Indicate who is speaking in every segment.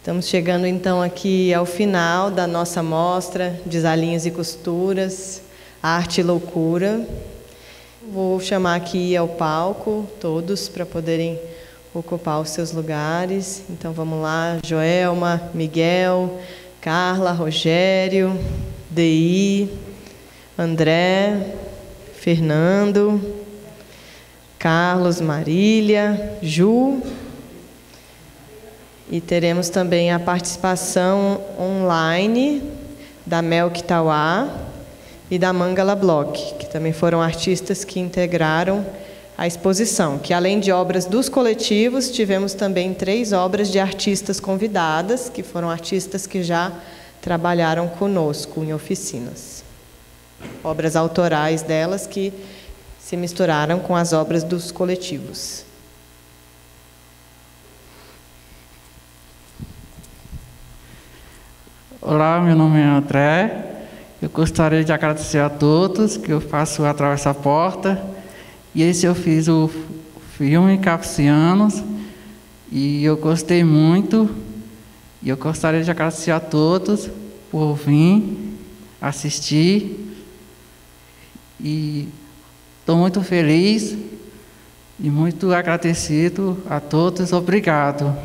Speaker 1: Estamos chegando então aqui ao final da nossa mostra Desalinhos e Costuras, Arte e Loucura. Vou chamar aqui ao palco todos para poderem ocupar os seus lugares. Então vamos lá, Joelma, Miguel, Carla, Rogério, Dei, André, Fernando, Carlos, Marília, Ju. E teremos também a participação online da Melk Tauá e da Mangala Block, que também foram artistas que integraram a exposição, que além de obras dos coletivos, tivemos também 3 obras de artistas convidadas, que foram artistas que já trabalharam conosco em oficinas. Obras autorais delas que se misturaram com as obras dos coletivos.
Speaker 2: Olá, meu nome é André. Eu gostaria de agradecer a todos que eu faço Atravessa a Porta. E esse eu fiz o filme Capsianos e eu gostei muito. E eu gostaria de agradecer a todos por vir assistir. E estou muito feliz e muito agradecido a todos. Obrigado.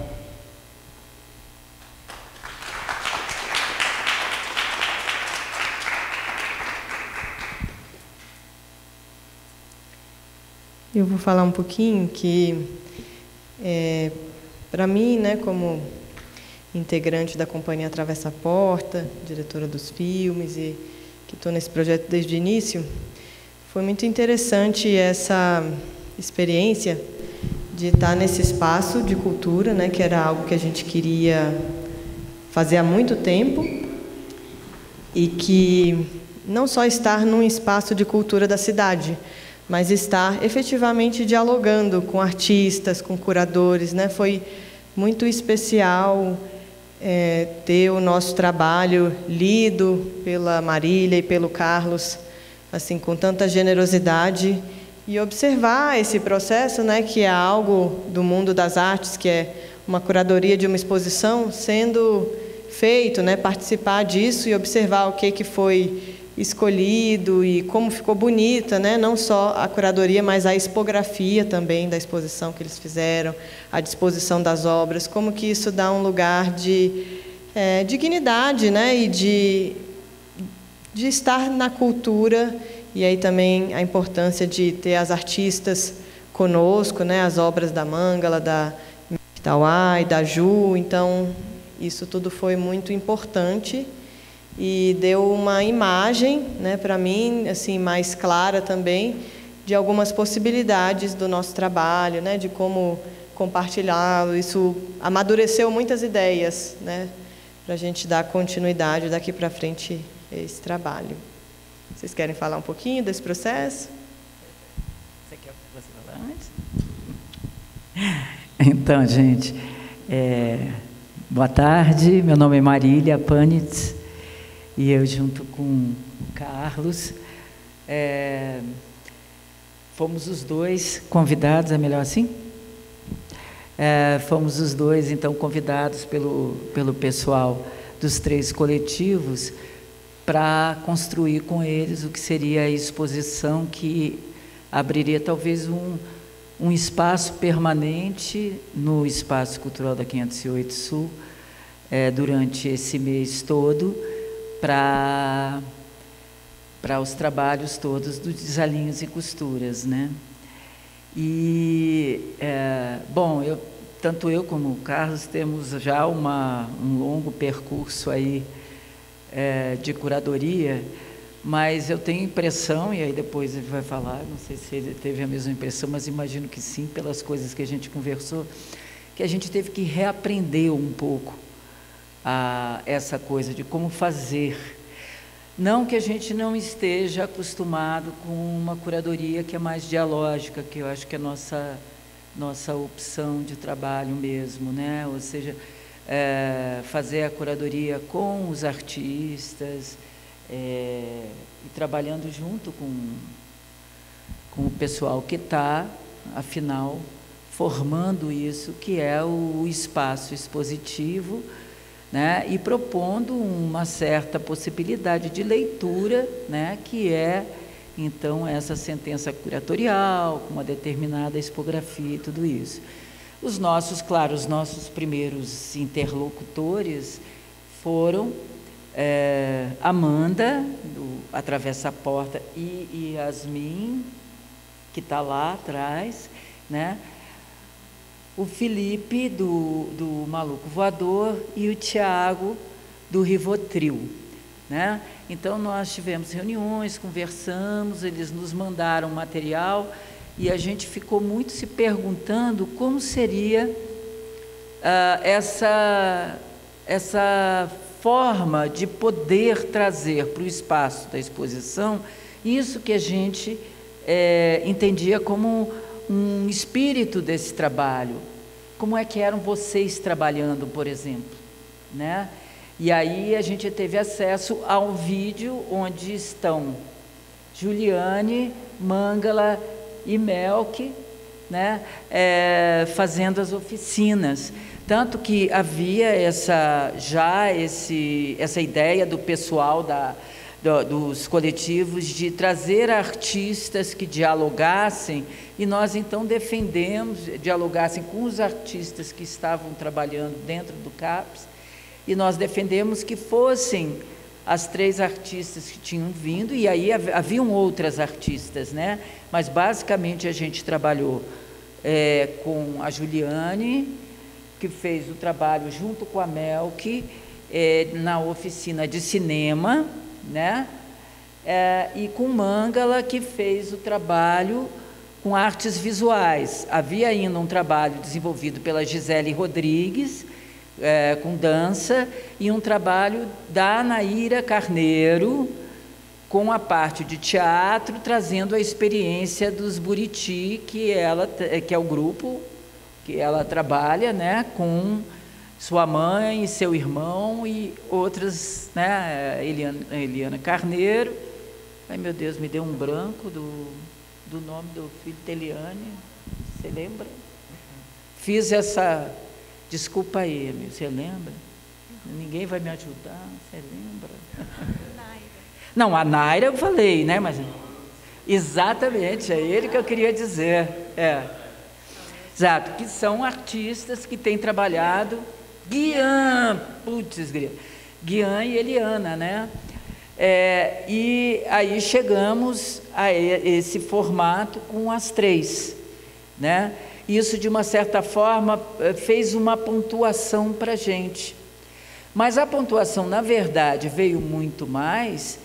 Speaker 1: Eu vou falar um pouquinho que, para mim, né, como integrante da Companhia Atravessa a Porta, diretora dos filmes e que estou nesse projeto desde o início, foi muito interessante essa experiência de estar nesse espaço de cultura, né, que era algo que a gente queria fazer há muito tempo e que não só estar num espaço de cultura da cidade, mas estar efetivamente dialogando com artistas, com curadores, né? Foi muito especial ter o nosso trabalho lido pela Marília e pelo Carlos, assim, com tanta generosidade, e observar esse processo, né, que é algo do mundo das artes, que é uma curadoria de uma exposição, sendo feito, né, participar disso e observar o que foi escolhido e como ficou bonita, né? Não só a curadoria, mas a expografia também da exposição que eles fizeram, a disposição das obras, como que isso dá um lugar de dignidade, né? E de estar na cultura, e aí também a importância de ter as artistas conosco, né? As obras da Mangala, da Tauá e da Ju, então isso tudo foi muito importante. E deu uma imagem, né, para mim, assim, mais clara também, de algumas possibilidades do nosso trabalho, né, de como compartilhá-lo. Isso amadureceu muitas ideias, né, para a gente dar continuidade daqui para frente a esse trabalho. Vocês querem falar um pouquinho desse processo?
Speaker 3: Você quer que você fale antes? Então, gente, boa tarde. Meu nome é Marília Panitz. E eu, junto com o Carlos, fomos os dois convidados, é melhor assim? Fomos os dois, então, convidados pelo pessoal dos 3 coletivos para construir com eles o que seria a exposição que abriria talvez um espaço permanente no Espaço Cultural da 508 Sul, durante esse mês todo, para os trabalhos todos dos Desalinhos e Costuras, né? E, bom, tanto eu como o Carlos temos já um longo percurso aí de curadoria, mas eu tenho impressão, e aí depois ele vai falar, não sei se ele teve a mesma impressão, mas imagino que sim, pelas coisas que a gente conversou, que a gente teve que reaprender um pouco essa coisa de como fazer. Não que a gente não esteja acostumado com uma curadoria que é mais dialógica, que eu acho que é a nossa opção de trabalho mesmo, né? Ou seja, fazer a curadoria com os artistas e trabalhando junto com o pessoal que está, afinal, formando isso, que é o espaço expositivo né, e propondo uma certa possibilidade de leitura, né, que é, então, essa sentença curatorial, com uma determinada expografia e tudo isso. Os nossos primeiros interlocutores foram Amanda, do Atravessa a Porta, e Yasmin, que está lá atrás, né? O Felipe, do Maluco Voador, e o Tiago, do Rivotril, né? Então, nós tivemos reuniões, conversamos, eles nos mandaram material, e a gente ficou muito se perguntando como seria essa forma de poder trazer para o espaço da exposição isso que a gente entendia como um espírito desse trabalho. Como é que eram vocês trabalhando, por exemplo, né? E aí a gente teve acesso ao vídeo onde estão Juliane, Mangala e Melk, né, fazendo as oficinas. Tanto que havia essa ideia do pessoal dos coletivos de trazer artistas que dialogassem, e nós então dialogassem com os artistas que estavam trabalhando dentro do CAPES, e nós defendemos que fossem as 3 artistas que tinham vindo, e aí haviam outras artistas, né? Mas basicamente a gente trabalhou com a Juliane, que fez o trabalho junto com a Melk, na oficina de cinema, né? E com Mangala, que fez o trabalho com artes visuais. Havia ainda um trabalho desenvolvido pela Gisele Rodrigues, com dança, e um trabalho da Naira Carneiro, com a parte de teatro, trazendo a experiência dos Buriti, que é o grupo que ela trabalha, né, com sua mãe, seu irmão e outras, né, Eliana Carneiro. Ai, meu Deus, me deu um branco do nome do filho de Eliane, você lembra? Fiz essa... Desculpa aí, amigo, você lembra? Ninguém vai me ajudar, você lembra? Não, a Naira eu falei, né? Mas exatamente, é ele que eu queria dizer. Exato, que são artistas que têm trabalhado, Guian e Eliana, né? E aí chegamos a esse formato com as 3, né? Isso, de uma certa forma, fez uma pontuação para a gente. Mas a pontuação, na verdade, veio muito mais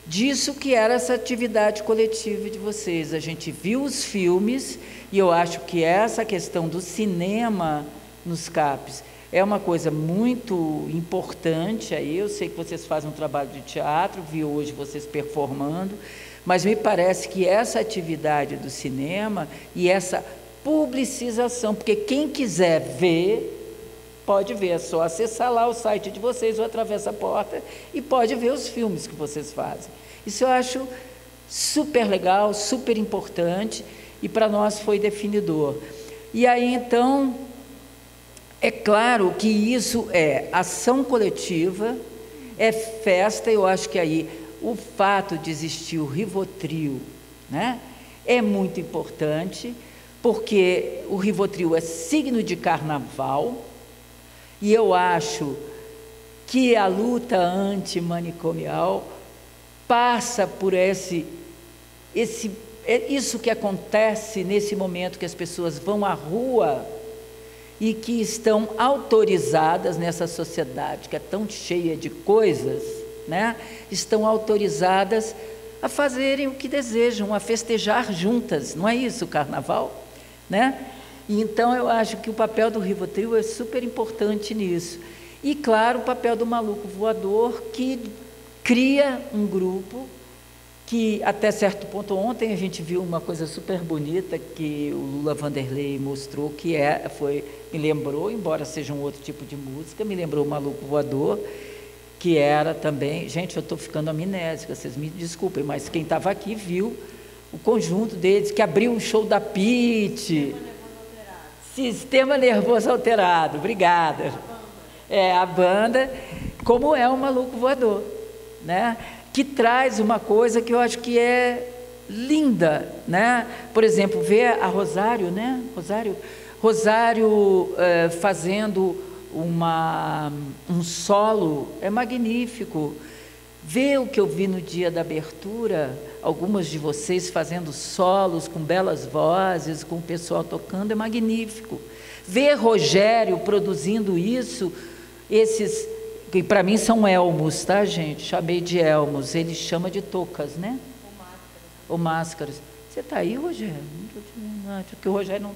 Speaker 3: disso que era essa atividade coletiva de vocês. A gente viu os filmes, e eu acho que essa questão do cinema nos CAPES é uma coisa muito importante. Aí eu sei que vocês fazem um trabalho de teatro, vi hoje vocês performando, mas me parece que essa atividade do cinema e essa publicização, porque quem quiser ver, pode ver, é só acessar lá o site de vocês, ou Atravessa a Porta, e pode ver os filmes que vocês fazem. Isso eu acho super legal, super importante, e para nós foi definidor. E aí, então, é claro que isso é ação coletiva, é festa. Eu acho que aí o fato de existir o Rivotril, né, é muito importante, porque o Rivotril é signo de carnaval, e eu acho que a luta antimanicomial passa por isso que acontece nesse momento que as pessoas vão à rua e que estão autorizadas nessa sociedade que é tão cheia de coisas, né? Estão autorizadas a fazerem o que desejam, a festejar juntas, não é isso o carnaval, né? E então eu acho que o papel do Rivotril é super importante nisso. E claro, o papel do Maluco Voador, que cria um grupo que até certo ponto, ontem a gente viu uma coisa super bonita que o Lula Vanderlei mostrou, que me lembrou, embora seja um outro tipo de música, me lembrou o Maluco Voador, que era também, gente, eu estou ficando amnésica, vocês me desculpem, mas quem estava aqui viu o conjunto deles, que abriu um show da Pitty. Sistema Nervoso Alterado, obrigada. a banda, como é o Maluco Voador, né? Que traz uma coisa que eu acho que é linda, né? Por exemplo, ver a Rosário, né? Rosário fazendo um solo é magnífico. Ver o que eu vi no dia da abertura, algumas de vocês fazendo solos com belas vozes, com o pessoal tocando, é magnífico. Ver Rogério produzindo isso, esses, que para mim são elmos, tá, gente? Chamei de elmos, ele chama de tocas, né? Ou máscaras. Você está aí, Rogério? Não estou te vendo, não, porque o Rogério não...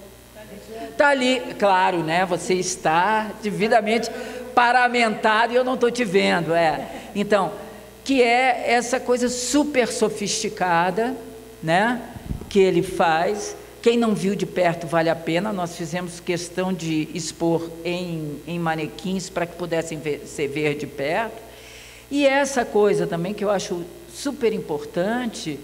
Speaker 3: Está ali, claro, né? Você está devidamente paramentado e eu não estou te vendo, Então, que é essa coisa super sofisticada, né? Que ele faz. Quem não viu de perto vale a pena. Nós fizemos questão de expor em manequins para que pudessem ser ver de perto. E essa coisa também que eu acho super importante,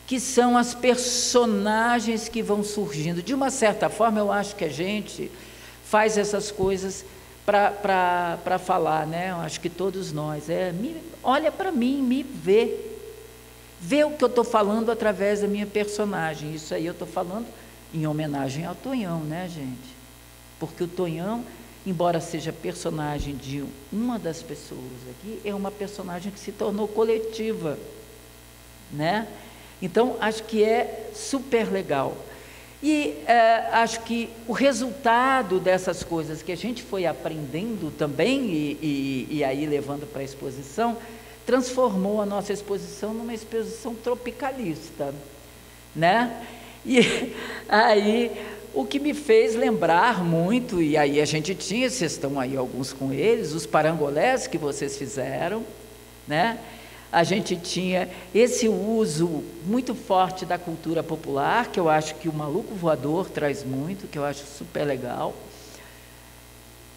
Speaker 3: que são as personagens que vão surgindo. De uma certa forma, eu acho que a gente faz essas coisas para falar, né? Eu acho que todos nós, olha para mim, me vê o que eu estou falando através da minha personagem. Isso aí eu estou falando em homenagem ao Tonhão, né, gente? Porque o Tonhão, embora seja personagem de uma das pessoas aqui, é uma personagem que se tornou coletiva, né? Então, acho que é super legal. E acho que o resultado dessas coisas que a gente foi aprendendo também, e aí levando para a exposição, transformou a nossa exposição numa exposição tropicalista, né? E aí, o que me fez lembrar muito, e aí a gente tinha, vocês estão aí alguns com eles, os parangolés que vocês fizeram, né? A gente tinha esse uso muito forte da cultura popular, que eu acho que o Maluco Voador traz muito, que eu acho super legal.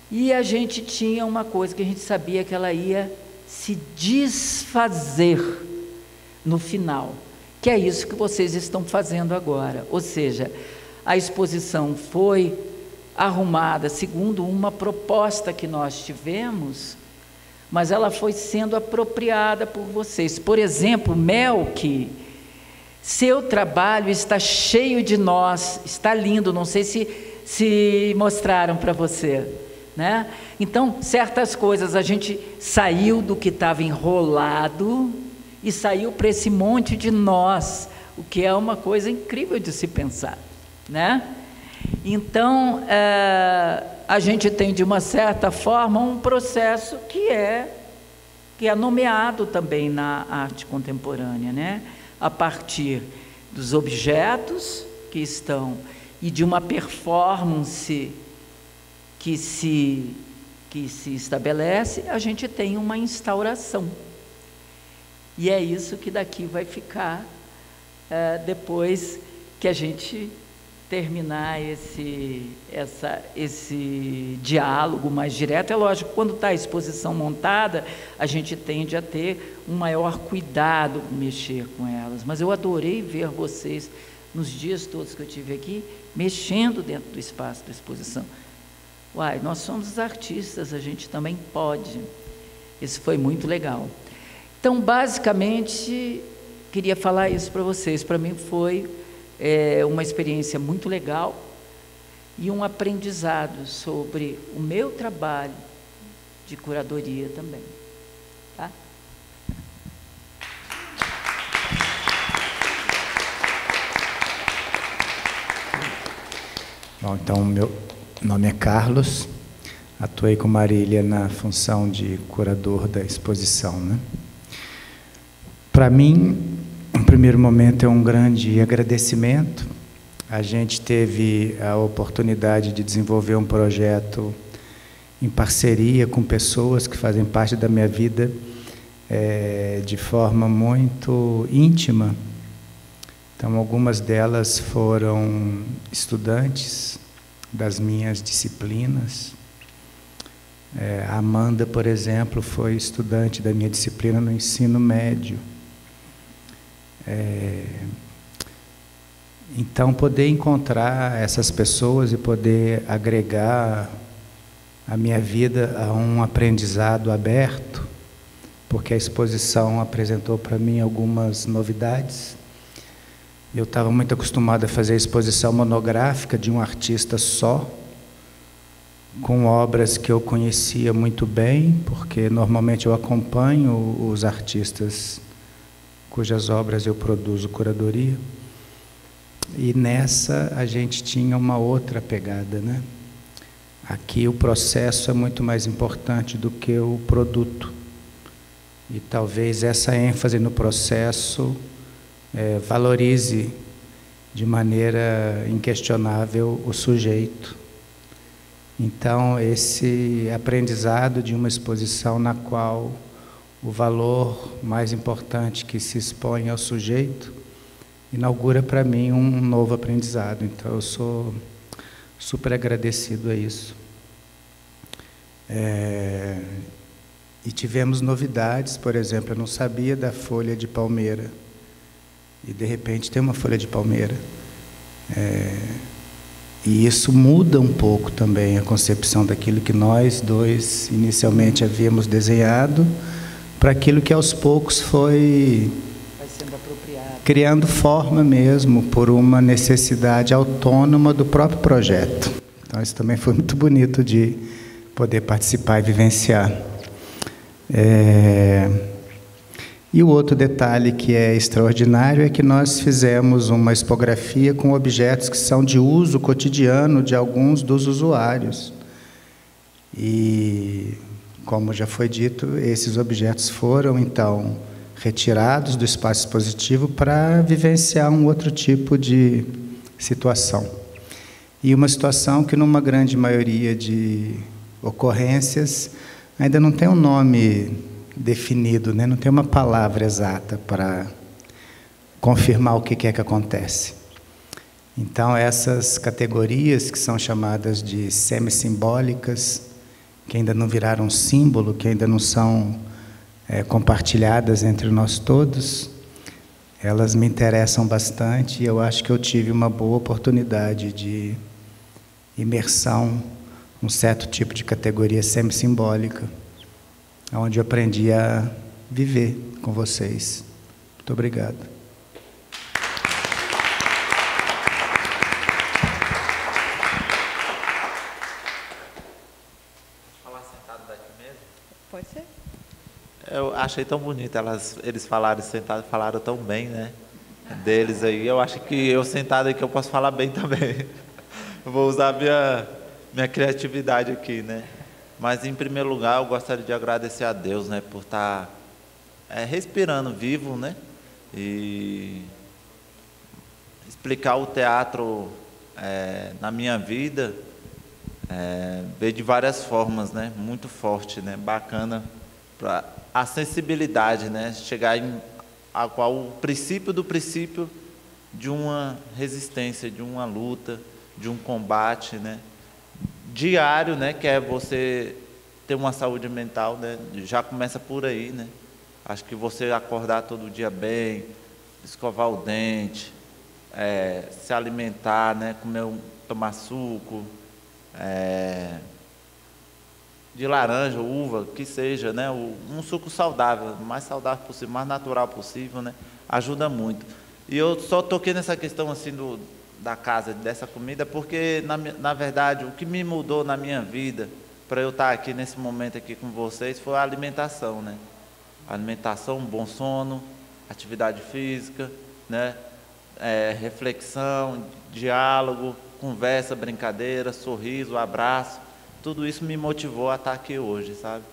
Speaker 3: E a gente tinha uma coisa que a gente sabia que ela ia se desfazer no final, que é isso que vocês estão fazendo agora. Ou seja, a exposição foi arrumada segundo uma proposta que nós tivemos, mas ela foi sendo apropriada por vocês. Por exemplo, Melk, seu trabalho está cheio de nós, está lindo, não sei se mostraram para você, né? Então, certas coisas a gente saiu do que estava enrolado e saiu para esse monte de nós, o que é uma coisa incrível de se pensar, né? Então, a gente tem, de uma certa forma, um processo que é nomeado também na arte contemporânea, né? A partir dos objetos que estão e de uma performance que se estabelece, a gente tem uma instauração. E é isso que daqui vai ficar depois que a gente terminar esse diálogo mais direto. É lógico, quando está a exposição montada, a gente tende a ter um maior cuidado com mexer com elas, mas eu adorei ver vocês, nos dias todos que eu tive aqui, mexendo dentro do espaço da exposição. Uai, nós somos os artistas, a gente também pode. Isso foi muito legal. Então, basicamente, queria falar isso para vocês. Para mim foi uma experiência muito legal e um aprendizado sobre o meu trabalho de curadoria também, tá?
Speaker 4: Bom, então, meu nome é Carlos, atuei com Marília na função de curador da exposição, né? Para mim, no primeiro momento, é um grande agradecimento. A gente teve a oportunidade de desenvolver um projeto em parceria com pessoas que fazem parte da minha vida de forma muito íntima. Então, algumas delas foram estudantes das minhas disciplinas. A Amanda, por exemplo, foi estudante da minha disciplina no ensino médio. Então, poder encontrar essas pessoas e poder agregar a minha vida a um aprendizado aberto, porque a exposição apresentou para mim algumas novidades. Eu estava muito acostumado a fazer a exposição monográfica de um artista só, com obras que eu conhecia muito bem, porque normalmente eu acompanho os artistas cujas obras eu produzo curadoria. E nessa a gente tinha uma outra pegada, né? Aqui o processo é muito mais importante do que o produto. E talvez essa ênfase no processo valorize de maneira inquestionável o sujeito. Então, esse aprendizado de uma exposição na qual o valor mais importante que se expõe ao sujeito inaugura para mim um novo aprendizado. Então, eu sou super agradecido a isso. E tivemos novidades, por exemplo, eu não sabia da folha de palmeira. E, de repente, tem uma folha de palmeira. E isso muda um pouco também a concepção daquilo que nós dois inicialmente havíamos desenhado para aquilo que aos poucos foi
Speaker 3: sendo apropriado,
Speaker 4: criando forma mesmo por uma necessidade autônoma do próprio projeto. Então isso também foi muito bonito de poder participar e vivenciar. E o outro detalhe que é extraordinário é que nós fizemos uma expografia com objetos que são de uso cotidiano de alguns dos usuários. E, como já foi dito, esses objetos foram, então, retirados do espaço expositivo para vivenciar um outro tipo de situação. E uma situação que, numa grande maioria de ocorrências, ainda não tem um nome definido, né? Não tem uma palavra exata para confirmar o que é que acontece. Então, essas categorias que são chamadas de semi-simbólicas, que ainda não viraram símbolo, que ainda não são compartilhadas entre nós todos, elas me interessam bastante e eu acho que eu tive uma boa oportunidade de imersão num certo tipo de categoria semi-simbólica, onde eu aprendi a viver com vocês. Muito obrigado.
Speaker 5: Falar sentado daqui mesmo?
Speaker 1: Pode ser.
Speaker 5: Eu achei tão bonito, eles falaram sentado, falaram tão bem, né? Deles aí. Eu acho que eu sentado aqui eu posso falar bem também. Eu vou usar minha criatividade aqui, né? Mas, em primeiro lugar, eu gostaria de agradecer a Deus, né, por estar respirando vivo, né, e explicar o teatro na minha vida, veio de várias formas, né, muito forte, né, bacana, para a sensibilidade, né, chegar a qual o princípio do princípio de uma resistência, de uma luta, de um combate, né, diário, né, que é você ter uma saúde mental, né, já começa por aí, né, acho que você acordar todo dia bem, escovar o dente, se alimentar, né, tomar suco, de laranja, uva, que seja, né, um suco saudável, o mais saudável possível, mais natural possível, né, ajuda muito. E eu só toquei nessa questão assim da casa, dessa comida, porque, na verdade, o que me mudou na minha vida, para eu estar aqui nesse momento aqui com vocês, foi a alimentação, né? Alimentação, bom sono, atividade física, né? Reflexão, diálogo, conversa, brincadeira, sorriso, abraço, tudo isso me motivou a estar aqui hoje, sabe?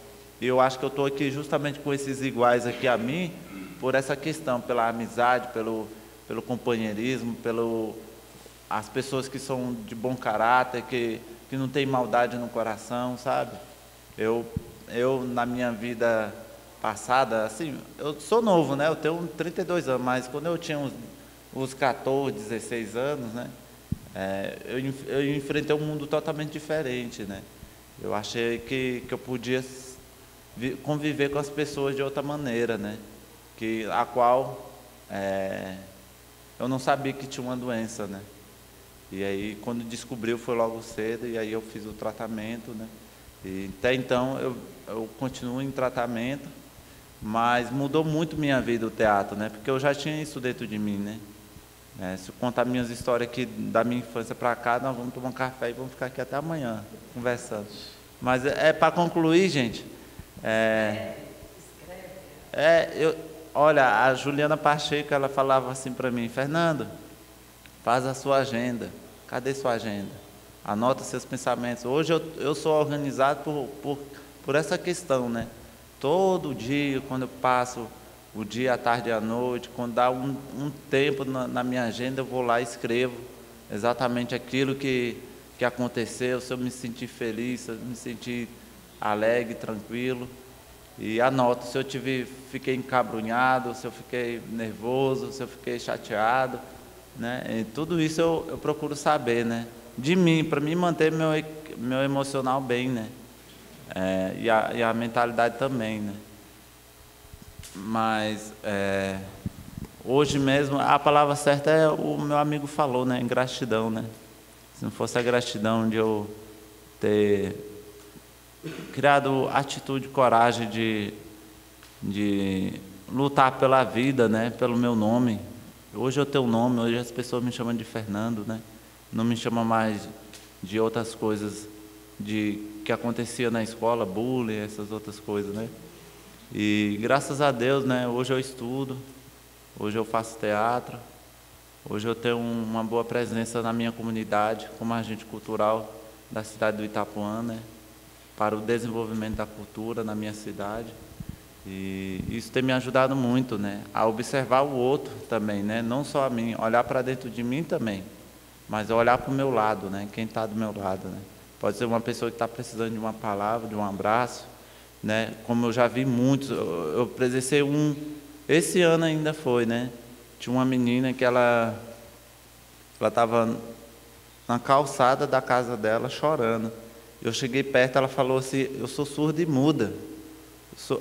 Speaker 5: E eu acho que eu estou aqui justamente com esses iguais aqui a mim, por essa questão, pela amizade, pelo companheirismo, as pessoas que são de bom caráter, que não tem maldade no coração, sabe? Eu na minha vida passada, assim, eu sou novo, né? Eu tenho 32 anos, mas quando eu tinha uns 14, 16 anos, né? Eu enfrentei um mundo totalmente diferente, né? Eu achei que eu podia conviver com as pessoas de outra maneira, né? A qual eu não sabia que tinha uma doença, né? E aí, quando descobriu, foi logo cedo, e aí eu fiz o tratamento, né? E até então eu continuo em tratamento, mas mudou muito minha vida o teatro, né? Porque eu já tinha isso dentro de mim, né? Se eu contar minhas histórias aqui da minha infância para cá, nós vamos tomar um café e vamos ficar aqui até amanhã conversando. Mas para concluir, gente, olha, a Juliana Pacheco, ela falava assim para mim: Fernando, faz a sua agenda. Cadê sua agenda? Anota seus pensamentos. Hoje eu sou organizado por essa questão, né? Todo dia, quando eu passo o dia, a tarde e a noite, quando dá um tempo na minha agenda, eu vou lá e escrevo exatamente aquilo que aconteceu, se eu me sentir feliz, se eu me sentir alegre, tranquilo. E anoto se eu fiquei encabrunhado, se eu fiquei nervoso, se eu fiquei chateado, né? E tudo isso eu procuro saber, né? De mim, para mim manter meu emocional bem, né? E a mentalidade também, né? Mas hoje mesmo a palavra certa o meu amigo falou, né? Ingratidão, né? Se não fosse a gratidão de eu ter criado atitude, coragem de lutar pela vida, né? Pelo meu nome. Hoje eu tenho um nome, hoje as pessoas me chamam de Fernando, né? Não me chamam mais de outras coisas que acontecia na escola, bullying, essas outras coisas, né? E graças a Deus, né? Hoje eu estudo, hoje eu faço teatro, hoje eu tenho uma boa presença na minha comunidade, como agente cultural da cidade do Itapuã, né? Para o desenvolvimento da cultura na minha cidade. E isso tem me ajudado muito, né? A observar o outro também, né? Não só a mim, olhar para dentro de mim também, mas olhar para o meu lado, né? Quem está do meu lado, né? Pode ser uma pessoa que está precisando de uma palavra, de um abraço, né? Como eu já vi muitos, eu presenciei esse ano ainda foi, né? Tinha uma menina que ela estava na calçada da casa dela chorando. Eu cheguei perto, ela falou assim: eu sou surda e muda.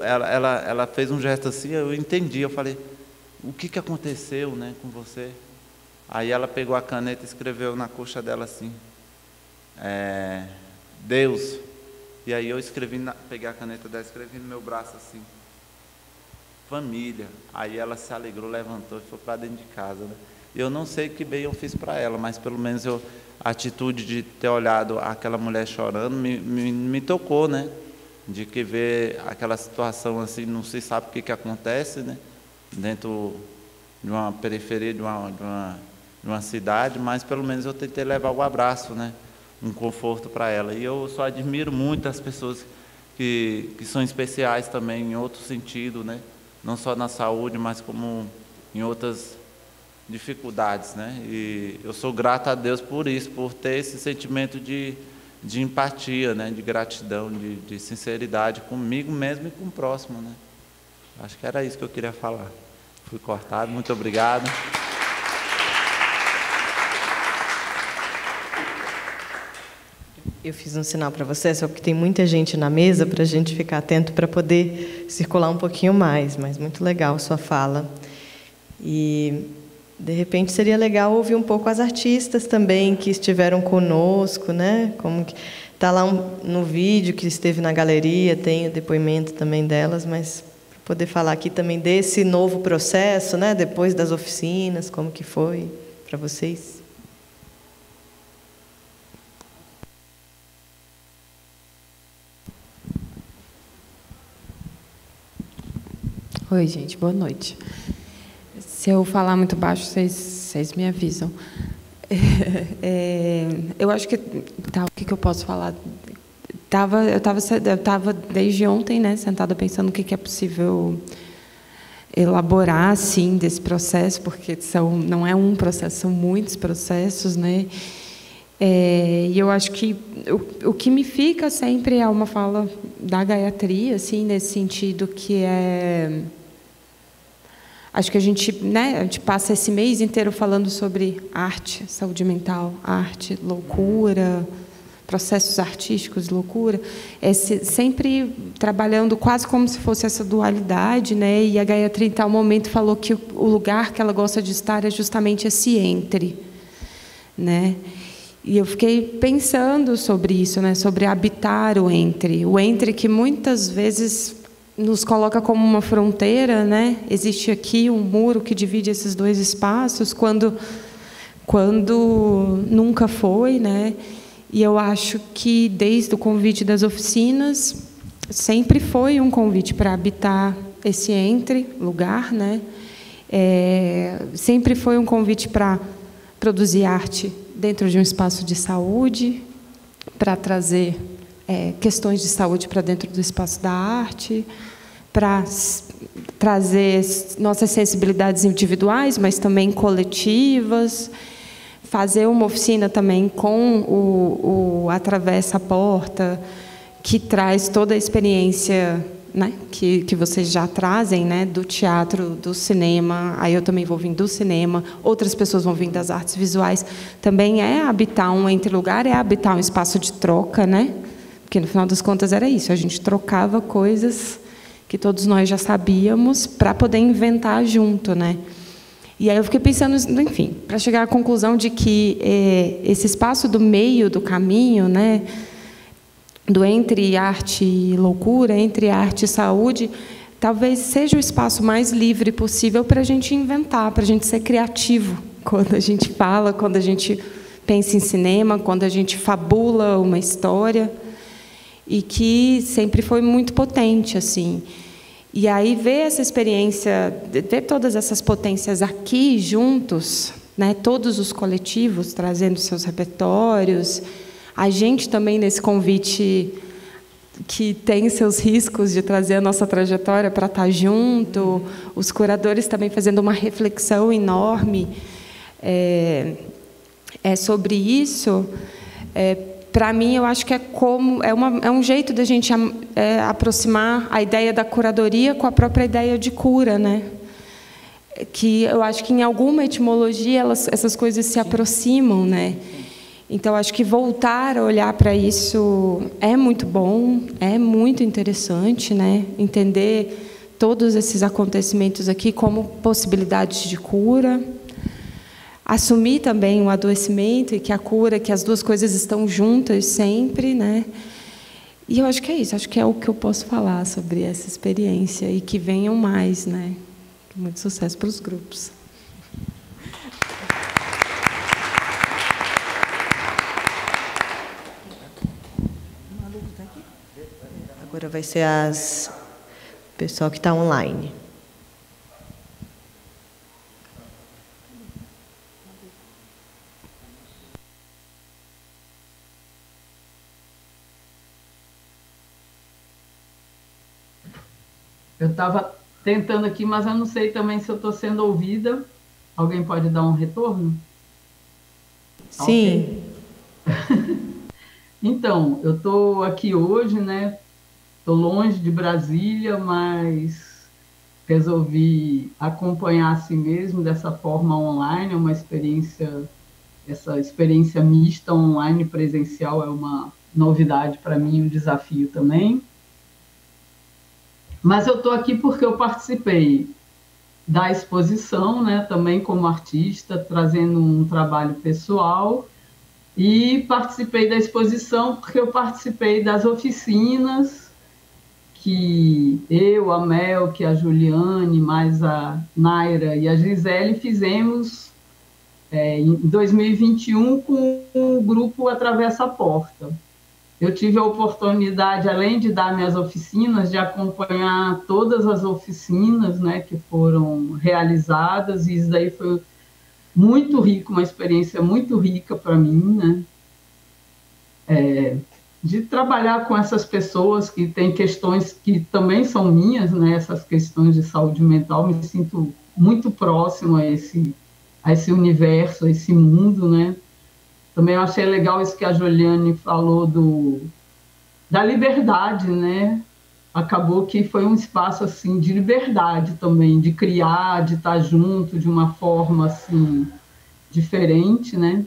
Speaker 5: Ela fez um gesto assim, eu entendi. Eu falei: o que aconteceu, né, com você? Aí ela pegou a caneta e escreveu na coxa dela assim: Deus. E aí eu peguei a caneta dela, escrevi no meu braço assim: família. Aí ela se alegrou, levantou e foi para dentro de casa, né? Eu não sei que bem eu fiz para ela, mas pelo menos a atitude de ter olhado aquela mulher chorando me tocou, né? De que ver aquela situação assim, não se sabe o que acontece, né? Dentro de uma periferia, de uma cidade, mas pelo menos eu tentei levar o abraço, né? Um conforto para ela. E eu só admiro muito as pessoas que são especiais também em outro sentido, né? Não só na saúde, mas como em outras dificuldades, né? E eu sou grato a Deus por isso, por ter esse sentimento de empatia, né? De gratidão, de sinceridade comigo mesmo e com o próximo, né? Acho que era isso que eu queria falar. Fui cortado, muito obrigado.
Speaker 1: Eu fiz um sinal para você, só porque tem muita gente na mesa para a gente ficar atento para poder circular um pouquinho mais, mas muito legal a sua fala. E, de repente, seria legal ouvir um pouco as artistas também que estiveram conosco, né? Como que está lá no vídeo que esteve na galeria, tem o depoimento também delas, mas para poder falar aqui também desse novo processo, né? Depois das oficinas, como que foi para vocês?
Speaker 6: Oi, gente, boa noite. Se eu falar muito baixo, vocês me avisam. Eu acho que... Tá, o que eu posso falar? Eu estava desde ontem, né, sentada pensando o que é possível elaborar, assim, desse processo, porque não é um processo, são muitos processos, né? E eu acho que o que me fica sempre é uma fala da Gayatri, assim, nesse sentido que acho que a gente passa esse mês inteiro falando sobre arte, saúde mental, arte, loucura, processos artísticos, loucura, sempre trabalhando quase como se fosse essa dualidade, né? E a Gayatri, em tal momento, falou que o lugar que ela gosta de estar é justamente esse entre, né? E eu fiquei pensando sobre isso, né? Sobre habitar o entre que muitas vezes nos coloca como uma fronteira, né? Existe aqui um muro que divide esses dois espaços, quando nunca foi, né? E eu acho que desde o convite das oficinas sempre foi um convite para habitar esse lugar, né? Sempre foi um convite para produzir arte dentro de um espaço de saúde, para trazer questões de saúde para dentro do espaço da arte, para trazer nossas sensibilidades individuais, mas também coletivas, fazer uma oficina também com o Atravessa a Porta, que traz toda a experiência, né, que vocês já trazem, né, do teatro, do cinema. Aí eu também vou vir do cinema, outras pessoas vão vir das artes visuais. Também é habitar um entre-lugar, é habitar um espaço de troca, né? Porque, no final das contas, era isso. A gente trocava coisas que todos nós já sabíamos para poder inventar junto, né? E aí eu fiquei pensando, enfim, para chegar à conclusão de que esse espaço do meio do caminho, né, do entre arte e loucura, entre arte e saúde, talvez seja o espaço mais livre possível para a gente inventar, para a gente ser criativo quando a gente fala, quando a gente pensa em cinema, quando a gente fabula uma história, e que sempre foi muito potente, assim. E aí ver essa experiência, ver todas essas potências aqui juntos, né, todos os coletivos trazendo seus repertórios, a gente também nesse convite que tem seus riscos de trazer a nossa trajetória para estar junto, os curadores também fazendo uma reflexão enorme sobre isso. Para mim, eu acho que é um jeito da gente aproximar a ideia da curadoria com a própria ideia de cura, né? Que eu acho que em alguma etimologia essas coisas se aproximam, né? Então, acho que voltar a olhar para isso é muito bom, é muito interessante, né? Entender todos esses acontecimentos aqui como possibilidades de cura. Assumir também o adoecimento e que a cura, que as duas coisas estão juntas sempre, né? E eu acho que é isso, acho que é o que eu posso falar sobre essa experiência e que venham mais, né? Muito sucesso para os grupos.
Speaker 1: Agora vai ser o pessoal que está online.
Speaker 7: Eu estava tentando aqui, mas eu não sei também se eu estou sendo ouvida. Alguém pode dar um retorno?
Speaker 1: Sim.
Speaker 7: Okay. Então, eu estou aqui hoje, né? Estou longe de Brasília, mas resolvi acompanhar assim mesmo, dessa forma online, uma experiência, essa experiência mista online presencial é uma novidade para mim, um desafio também. Mas eu estou aqui porque eu participei da exposição, né, também como artista, trazendo um trabalho pessoal, e participei da exposição porque eu participei das oficinas que eu, a Mel, que a Juliane, mais a Naira e a Gisele fizemos em 2021 com o grupo Atravessa a Porta. Eu tive a oportunidade, além de dar minhas oficinas, de acompanhar todas as oficinas, né, que foram realizadas, e isso daí foi muito rico, uma experiência muito rica para mim, né? De trabalhar com essas pessoas que têm questões que também são minhas, né, essas questões de saúde mental, me sinto muito próximo a esse universo, a esse mundo, né? Também eu achei legal isso que a Juliane falou da liberdade, né? Acabou que foi um espaço assim de liberdade também, de criar, de estar junto de uma forma assim diferente, né?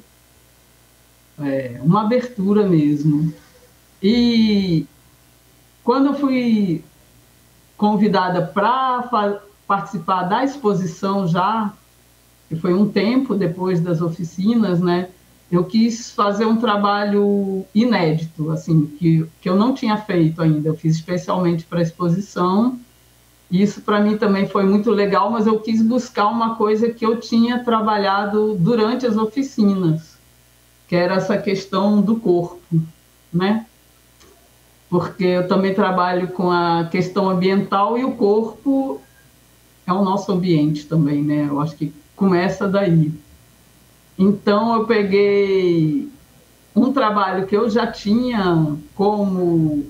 Speaker 7: Uma abertura mesmo. E quando eu fui convidada para participar da exposição já, que foi um tempo depois das oficinas, né? eu quis fazer um trabalho inédito, assim, que eu não tinha feito ainda. Eu fiz especialmente para a exposição. Isso para mim também foi muito legal, mas eu quis buscar uma coisa que eu tinha trabalhado durante as oficinas, que era essa questão do corpo, né? Porque eu também trabalho com a questão ambiental e o corpo é o nosso ambiente também, né? Eu acho que começa daí. Então, eu peguei um trabalho que eu já tinha como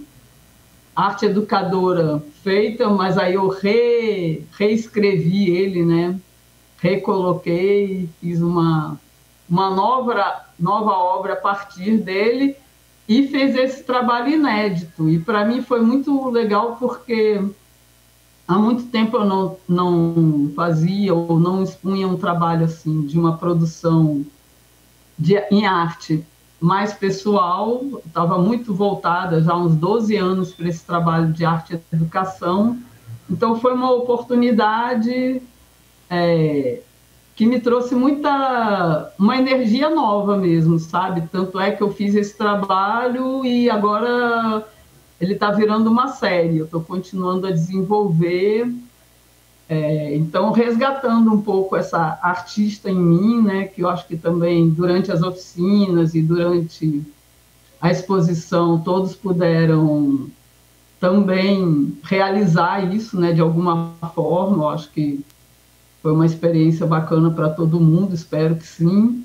Speaker 7: arte educadora feita, mas aí eu reescrevi ele, né? Recoloquei, fiz uma nova obra a partir dele e fez esse trabalho inédito. E para mim foi muito legal porque há muito tempo eu não fazia ou não expunha um trabalho assim de uma produção em arte mais pessoal. Estava muito voltada já há uns 12 anos para esse trabalho de arte e educação. Então foi uma oportunidade que me trouxe uma energia nova mesmo, sabe? Tanto é que eu fiz esse trabalho e agora ele está virando uma série. Eu estou continuando a desenvolver, então resgatando um pouco essa artista em mim, né? Que eu acho que também durante as oficinas e durante a exposição todos puderam também realizar isso, né? De alguma forma, eu acho que foi uma experiência bacana para todo mundo, espero que sim.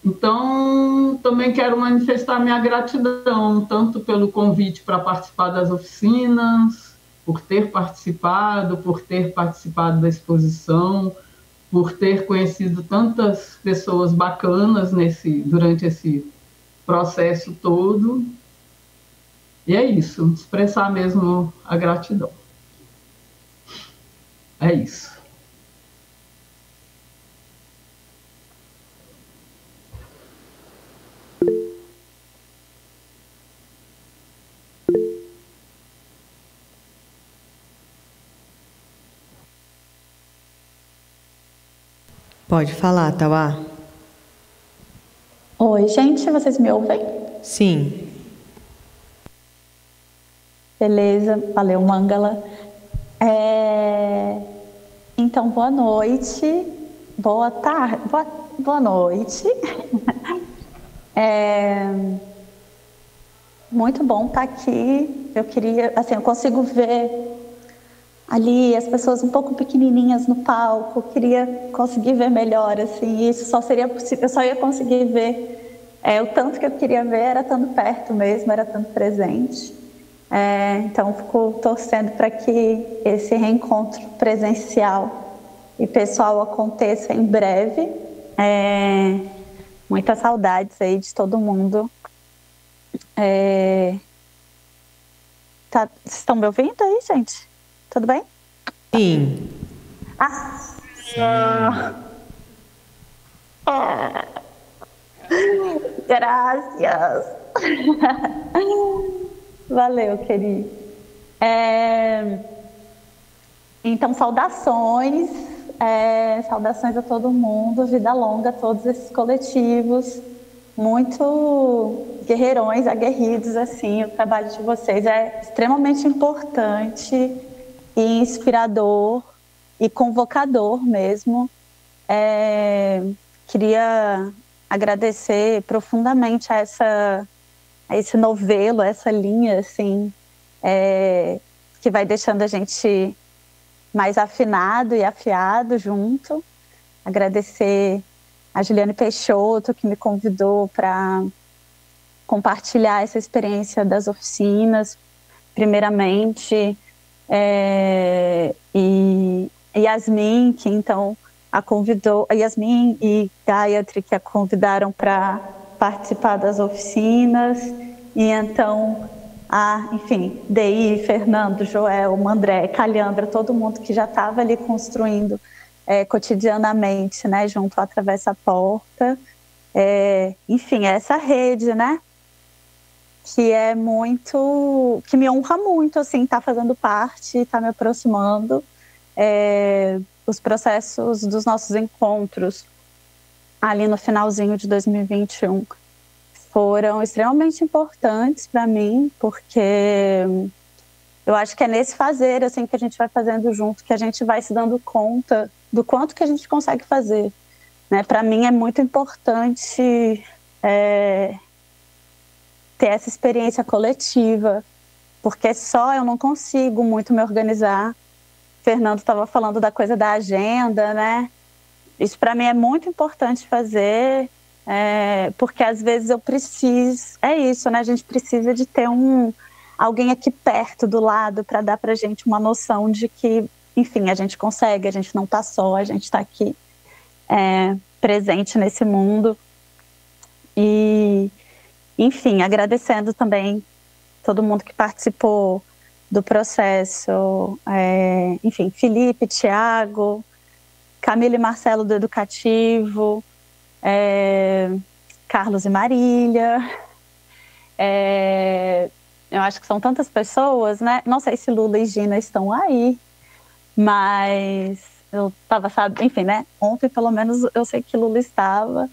Speaker 7: Então, também quero manifestar minha gratidão, tanto pelo convite para participar das oficinas, por ter participado da exposição, por ter conhecido tantas pessoas bacanas durante esse processo todo. E é isso, expressar mesmo a gratidão. É isso.
Speaker 1: Pode falar, Tauá.
Speaker 8: Oi, gente, vocês me ouvem?
Speaker 1: Sim.
Speaker 8: Beleza, valeu, Mangala. Então, boa noite, boa tarde, boa noite. Muito bom estar aqui. Eu queria, assim, eu consigo ver ali as pessoas um pouco pequenininhas no palco, queria conseguir ver melhor, assim, isso só seria possível, eu só ia conseguir ver o tanto que eu queria ver, era estando perto mesmo, era estando presente. Então, fico torcendo para que esse reencontro presencial e pessoal aconteça em breve. Muitas saudades aí de todo mundo. Vocês estão me ouvindo aí, gente? Tudo bem?
Speaker 1: Sim.
Speaker 8: Graças. Valeu, querido. Então, saudações. Saudações a todo mundo, vida longa a todos esses coletivos. Muito guerreirões, aguerridos, assim, o trabalho de vocês é extremamente importante e inspirador e convocador mesmo. Queria agradecer profundamente a esse novelo, a essa linha, assim, que vai deixando a gente mais afinado e afiado junto. Agradecer a Juliane Peixoto, que me convidou para compartilhar essa experiência das oficinas, primeiramente, e Yasmin, que então a convidou, Yasmin e Gayatri, que a convidaram para participar das oficinas, e então, enfim, Dei, Fernando, Joel, André, Calhandra, todo mundo que já estava ali construindo cotidianamente, né, junto ao Atravessa a Porta. Enfim, essa rede, né, que me honra muito, assim, estar fazendo parte, estar me aproximando. Os processos dos nossos encontros ali no finalzinho de 2021 foram extremamente importantes para mim, porque eu acho que é nesse fazer, assim, que a gente vai fazendo junto, que a gente vai se dando conta do quanto que a gente consegue fazer, né? Para mim é muito importante ter essa experiência coletiva, porque só eu não consigo muito me organizar. Fernando estava falando da coisa da agenda, né? Isso para mim é muito importante fazer, porque às vezes eu preciso, é isso, né? A gente precisa de ter alguém aqui perto, do lado, para dar para a gente uma noção de que, enfim, a gente consegue, a gente não está só, a gente está aqui presente nesse mundo. E, enfim, agradecendo também todo mundo que participou do processo, enfim, Felipe, Tiago, Camila e Marcelo do Educativo, Carlos e Marília, eu acho que são tantas pessoas, né? Não sei se Lula e Gina estão aí, mas eu estava, enfim, né? Ontem, pelo menos, eu sei que Lula estava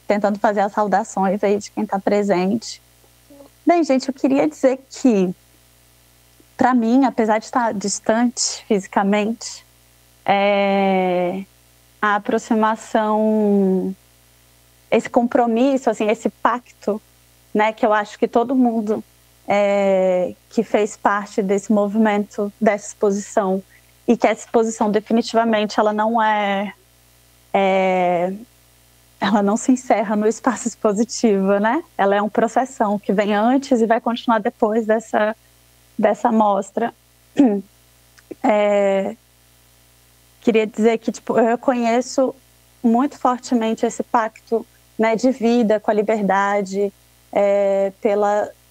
Speaker 8: tentando fazer as saudações aí de quem está presente. Bem, gente, eu queria dizer que, para mim, apesar de estar distante fisicamente, a aproximação, esse compromisso, assim, esse pacto, né, que eu acho que todo mundo que fez parte desse movimento, dessa exposição, e que essa exposição definitivamente ela não ela não se encerra no espaço expositivo, né? Ela é um processão que vem antes e vai continuar depois dessa mostra. Queria dizer que, tipo, eu conheço muito fortemente esse pacto, né, de vida com a liberdade,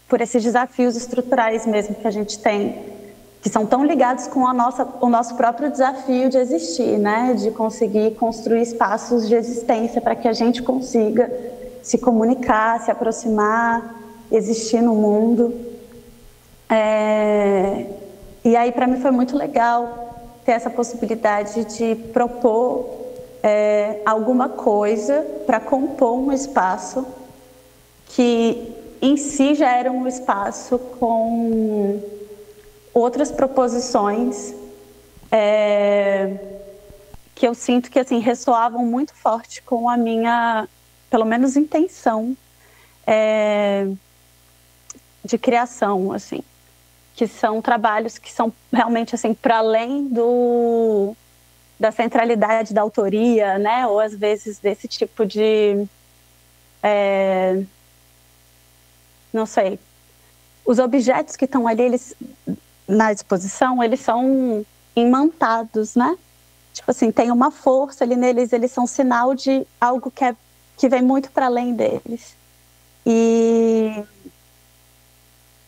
Speaker 8: por esses desafios estruturais mesmo que a gente tem, que são tão ligados com o nosso próprio desafio de existir, né, de conseguir construir espaços de existência para que a gente consiga se comunicar, se aproximar, existir no mundo. E aí, para mim, foi muito legal ter essa possibilidade de propor alguma coisa para compor um espaço que em si já era um espaço com outras proposições que eu sinto que, assim, ressoavam muito forte com a minha, pelo menos, intenção de criação, assim, que são trabalhos que são realmente, assim, para além da centralidade da autoria, né, ou às vezes desse tipo de não sei, os objetos que estão ali, eles, na exposição, eles são imantados, né? Tipo assim, tem uma força ali neles, eles são sinal de algo que vem muito para além deles. E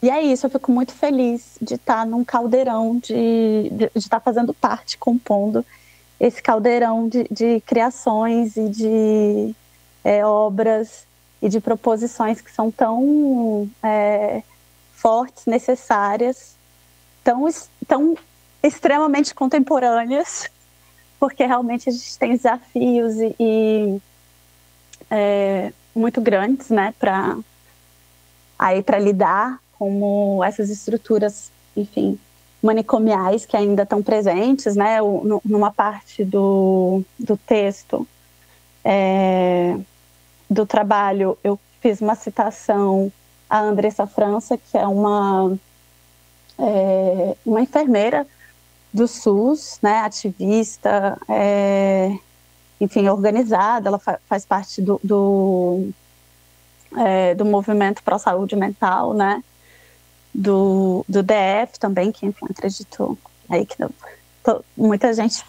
Speaker 8: é isso, eu fico muito feliz de estar num caldeirão, de estar fazendo parte, compondo esse caldeirão de criações e de obras e de proposições que são tão fortes, necessárias, tão extremamente contemporâneas, porque realmente a gente tem desafios muito grandes, né, para lidar com essas estruturas, enfim, manicomiais que ainda estão presentes, né, numa parte do texto do trabalho, eu fiz uma citação a Andressa França, que é uma enfermeira do SUS, né, ativista, enfim, organizada, ela faz parte do movimento pró-saúde mental, né, do DF também, que, enfim, acredito aí que muita gente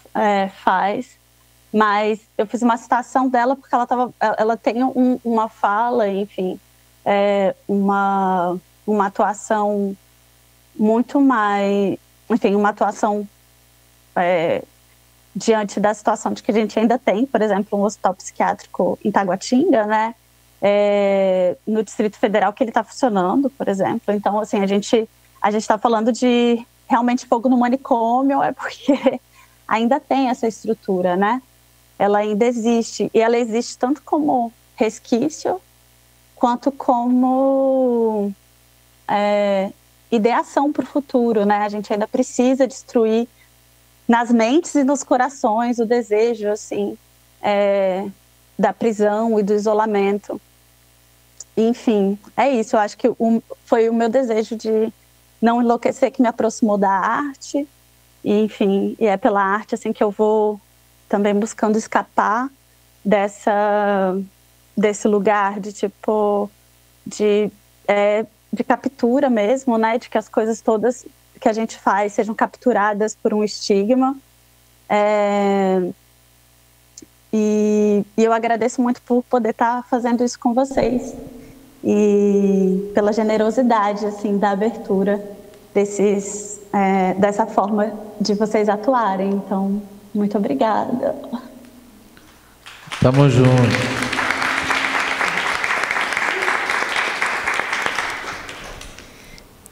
Speaker 8: faz. Mas eu fiz uma citação dela porque ela tem uma fala, enfim, uma atuação muito mais, enfim, uma atuação diante da situação de que a gente ainda tem, por exemplo, um hospital psiquiátrico em Taguatinga, né, no Distrito Federal, que ele está funcionando, por exemplo. Então, assim, a gente está falando de realmente fogo no manicômio, porque ainda tem essa estrutura, né? ela ainda existe. E ela existe tanto como resquício, quanto como ideação para o futuro, né? A gente ainda precisa destruir nas mentes e nos corações o desejo, assim, da prisão e do isolamento. Enfim, é isso. Eu acho que foi o meu desejo de não enlouquecer que me aproximou da arte. E, enfim, e é pela arte assim que eu vou também buscando escapar desse lugar de tipo de captura mesmo, né? De que as coisas todas que a gente faz sejam capturadas por um estigma. E eu agradeço muito por poder estar fazendo isso com vocês e pela generosidade assim da abertura dessa forma de vocês atuarem. Então, muito obrigada.
Speaker 9: Tamo junto.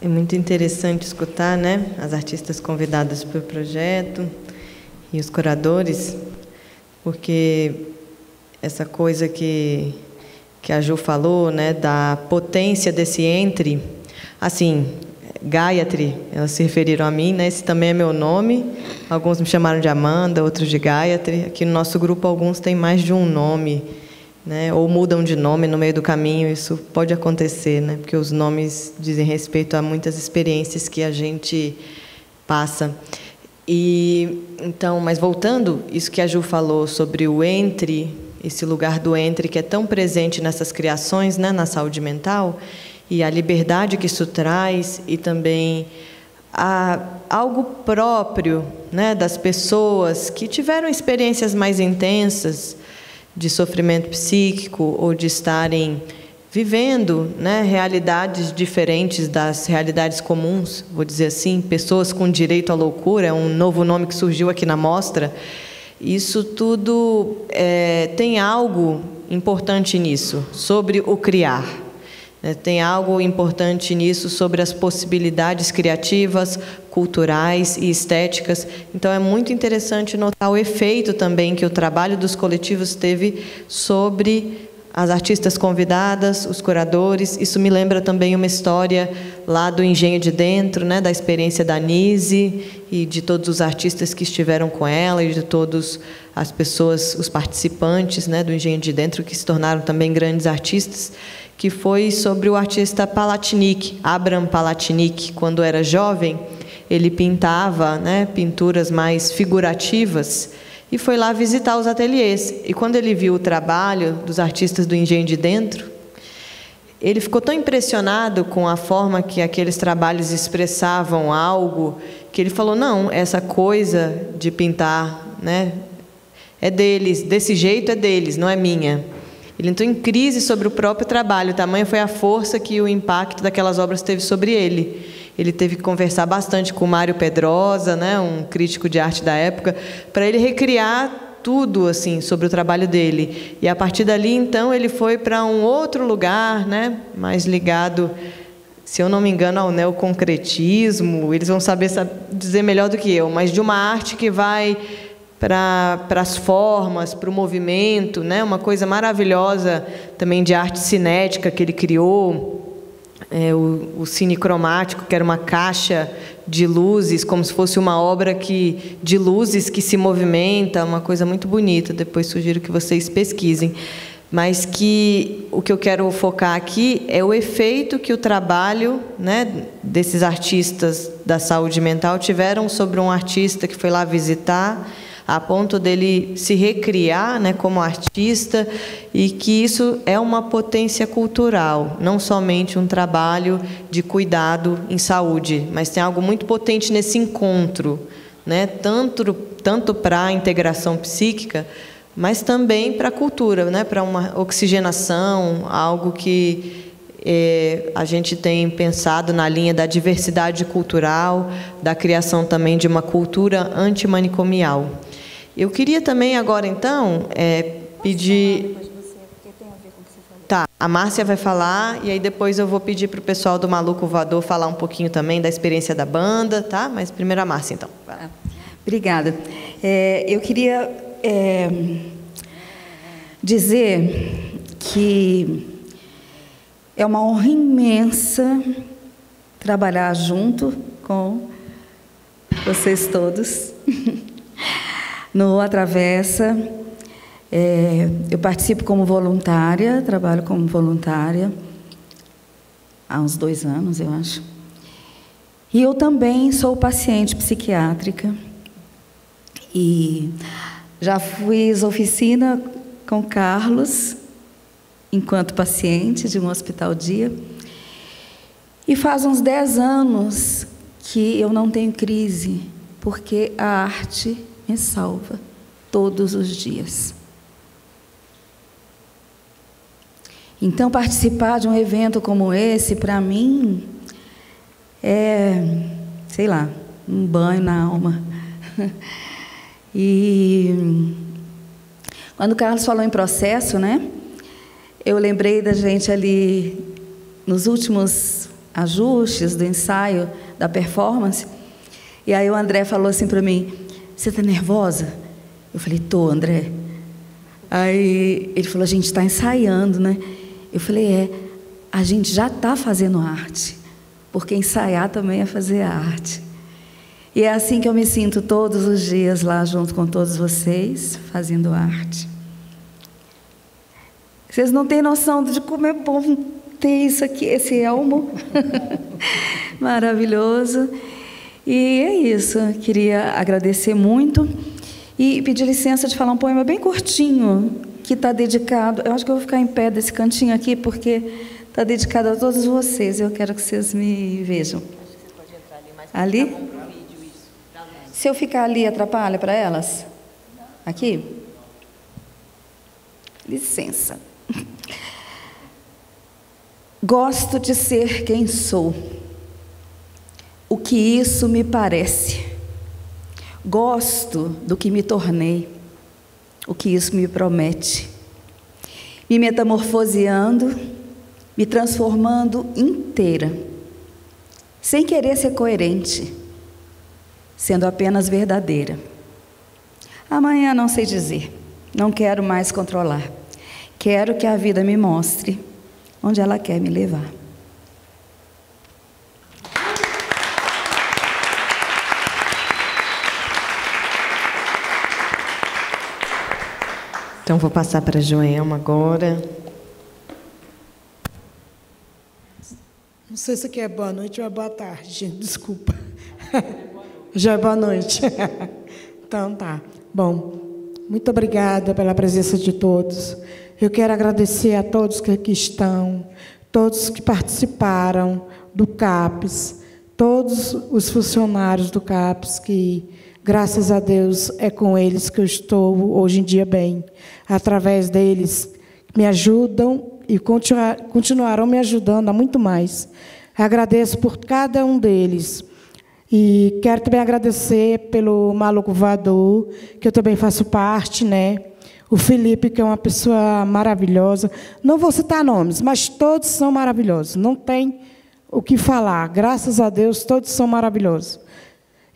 Speaker 1: É muito interessante escutar, né, as artistas convidadas para o projeto e os curadores, porque essa coisa que a Ju falou, né, da potência desse entre, assim, Gayatri, elas se referiram a mim, né, esse também é meu nome, alguns me chamaram de Amanda, outros de Gayatri, aqui no nosso grupo alguns têm mais de um nome, né, ou mudam de nome no meio do caminho, isso pode acontecer, né, porque os nomes dizem respeito a muitas experiências que a gente passa. E então, mas voltando, isso que a Ju falou sobre o entre, esse lugar do entre que é tão presente nessas criações, né, na saúde mental, e a liberdade que isso traz, e também algo próprio, né, das pessoas que tiveram experiências mais intensas de sofrimento psíquico ou de estarem vivendo, né, realidades diferentes das realidades comuns, vou dizer assim, pessoas com direito à loucura, é um novo nome que surgiu aqui na mostra. Isso tudo tem algo importante nisso, sobre o criar. Tem algo importante nisso sobre as possibilidades criativas, culturais e estéticas. Então, é muito interessante notar o efeito também que o trabalho dos coletivos teve sobre as artistas convidadas, os curadores. Isso me lembra também uma história lá do Engenho de Dentro, né, da experiência da Nise e de todos os artistas que estiveram com ela e de todas as pessoas, os participantes, né, do Engenho de Dentro, que se tornaram também grandes artistas, que foi sobre o artista Palatnik, Abram Palatnik. Quando era jovem, ele pintava, né, pinturas mais figurativas, e foi lá visitar os ateliês. E quando ele viu o trabalho dos artistas do Engenho de Dentro, ele ficou tão impressionado com a forma que aqueles trabalhos expressavam algo, que ele falou, não, essa coisa de pintar, né, é deles, desse jeito é deles, não é minha. Ele entrou em crise sobre o próprio trabalho, tamanha foi a força que o impacto daquelas obras teve sobre ele. Ele teve que conversar bastante com o Mário Pedrosa, né, um crítico de arte da época, para ele recriar tudo assim sobre o trabalho dele. E a partir dali, então, ele foi para um outro lugar, né, mais ligado, se eu não me engano, ao neoconcretismo. Eles vão saber dizer melhor do que eu, mas de uma arte que vai para as formas, para o movimento, né? Uma coisa maravilhosa também de arte cinética que ele criou, o cine cromático, que era uma caixa de luzes, como se fosse uma obra de luzes que se movimenta, uma coisa muito bonita. Depois sugiro que vocês pesquisem. Mas que o que eu quero focar aqui é o efeito que o trabalho, né, desses artistas da saúde mental tiveram sobre um artista que foi lá visitar, a ponto dele se recriar, né, como artista, e que isso é uma potência cultural, não somente um trabalho de cuidado em saúde, mas tem algo muito potente nesse encontro, né, tanto para a integração psíquica, mas também para a cultura, né, para uma oxigenação, algo que a gente tem pensado na linha da diversidade cultural, da criação também de uma cultura antimanicomial. Eu queria também agora, então, pedir... Tá, a Márcia vai falar, e aí depois eu vou pedir para o pessoal do Maluco Voador falar um pouquinho também da experiência da banda, tá? Mas primeiro a Márcia, então.
Speaker 10: Obrigada. Eu queria
Speaker 9: dizer que é uma honra imensa trabalhar junto com vocês todos no Atravessa. Eu participo como voluntária, trabalho como voluntária há uns 2 anos, eu acho. E eu também sou paciente psiquiátrica e já fiz oficina com Carlos enquanto paciente de um hospital dia. E faz uns 10 anos que eu não tenho crise, porque a arte me salva todos os dias. Então, participar de um evento como esse, para mim, é, sei lá, um banho na alma. E quando o Carlos falou em processo, né, eu lembrei da gente ali nos últimos ajustes do ensaio, da performance, e aí o André falou assim para mim: você está nervosa? Eu falei: tô, André. Aí ele falou: a gente está ensaiando, né? Eu falei: a gente já está fazendo arte, porque ensaiar também é fazer arte. E é assim que eu me sinto todos os dias lá junto com todos vocês, fazendo arte. Vocês não têm noção de como é bom ter isso aqui, esse elmo maravilhoso. E é isso, queria agradecer muito e pedir licença de falar um poema bem curtinho, que está dedicado, eu acho que eu vou ficar em pé desse cantinho aqui, porque está dedicado a todos vocês, eu quero que vocês me vejam. Ali? Se eu ficar ali, atrapalha para elas? Aqui? Licença. Gosto de ser quem sou, o que isso me parece. Gosto do que me tornei, o que isso me promete. Me metamorfoseando, me transformando inteira, sem querer ser coerente, sendo apenas verdadeira. Amanhã não sei dizer, não quero mais controlar. Quero que a vida me mostre onde ela quer me levar.
Speaker 1: Então, vou passar para a Joelma agora.
Speaker 10: Não sei se aqui é boa noite ou é boa tarde, desculpa. Já é boa noite. Então, tá. Bom, muito obrigada pela presença de todos. Eu quero agradecer a todos que aqui estão, todos que participaram do CAPES, todos os funcionários do CAPES, que, graças a Deus, é com eles que eu estou hoje em dia bem. Através deles, me ajudam e continuarão me ajudando a muito mais. Agradeço por cada um deles. E quero também agradecer pelo Maluco Voador, que eu também faço parte, né? O Felipe, que é uma pessoa maravilhosa. Não vou citar nomes, mas todos são maravilhosos. Não tem o que falar. Graças a Deus, todos são maravilhosos.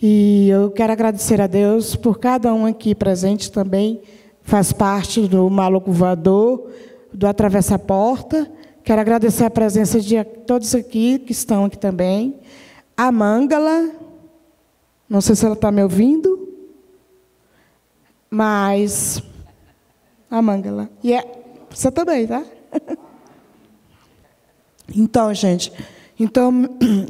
Speaker 10: E eu quero agradecer a Deus por cada um aqui presente também. Faz parte do Maluco Voador, do Atravessa a Porta. Quero agradecer a presença de todos aqui, que estão aqui também. A Mangala, não sei se ela está me ouvindo, mas... A Mangala. E você também, tá? Então, gente,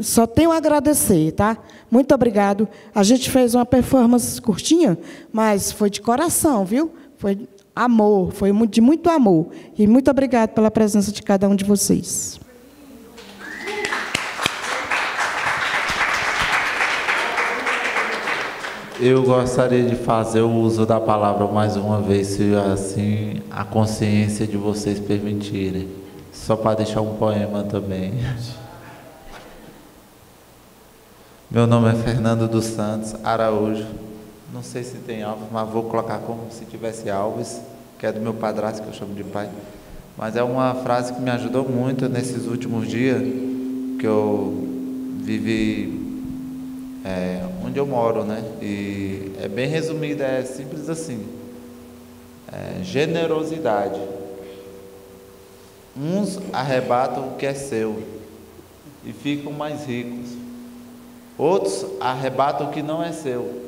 Speaker 10: só tenho a agradecer, tá? Muito obrigado. A gente fez uma performance curtinha, mas foi de coração, viu? Foi amor, foi de muito amor. E muito obrigado pela presença de cada um de vocês.
Speaker 5: Eu gostaria de fazer o uso da palavra mais uma vez, se assim a consciência de vocês permitirem. Só para deixar um poema também. Meu nome é Fernando dos Santos Araújo. Não sei se tem Alves, mas vou colocar como se tivesse Alves, que é do meu padrasto, que eu chamo de pai. Mas é uma frase que me ajudou muito nesses últimos dias, que eu vivi onde eu moro, né? E é bem resumida, é simples assim. generosidade. Uns arrebatam o que é seu e ficam mais ricos. Outros arrebatam o que não é seu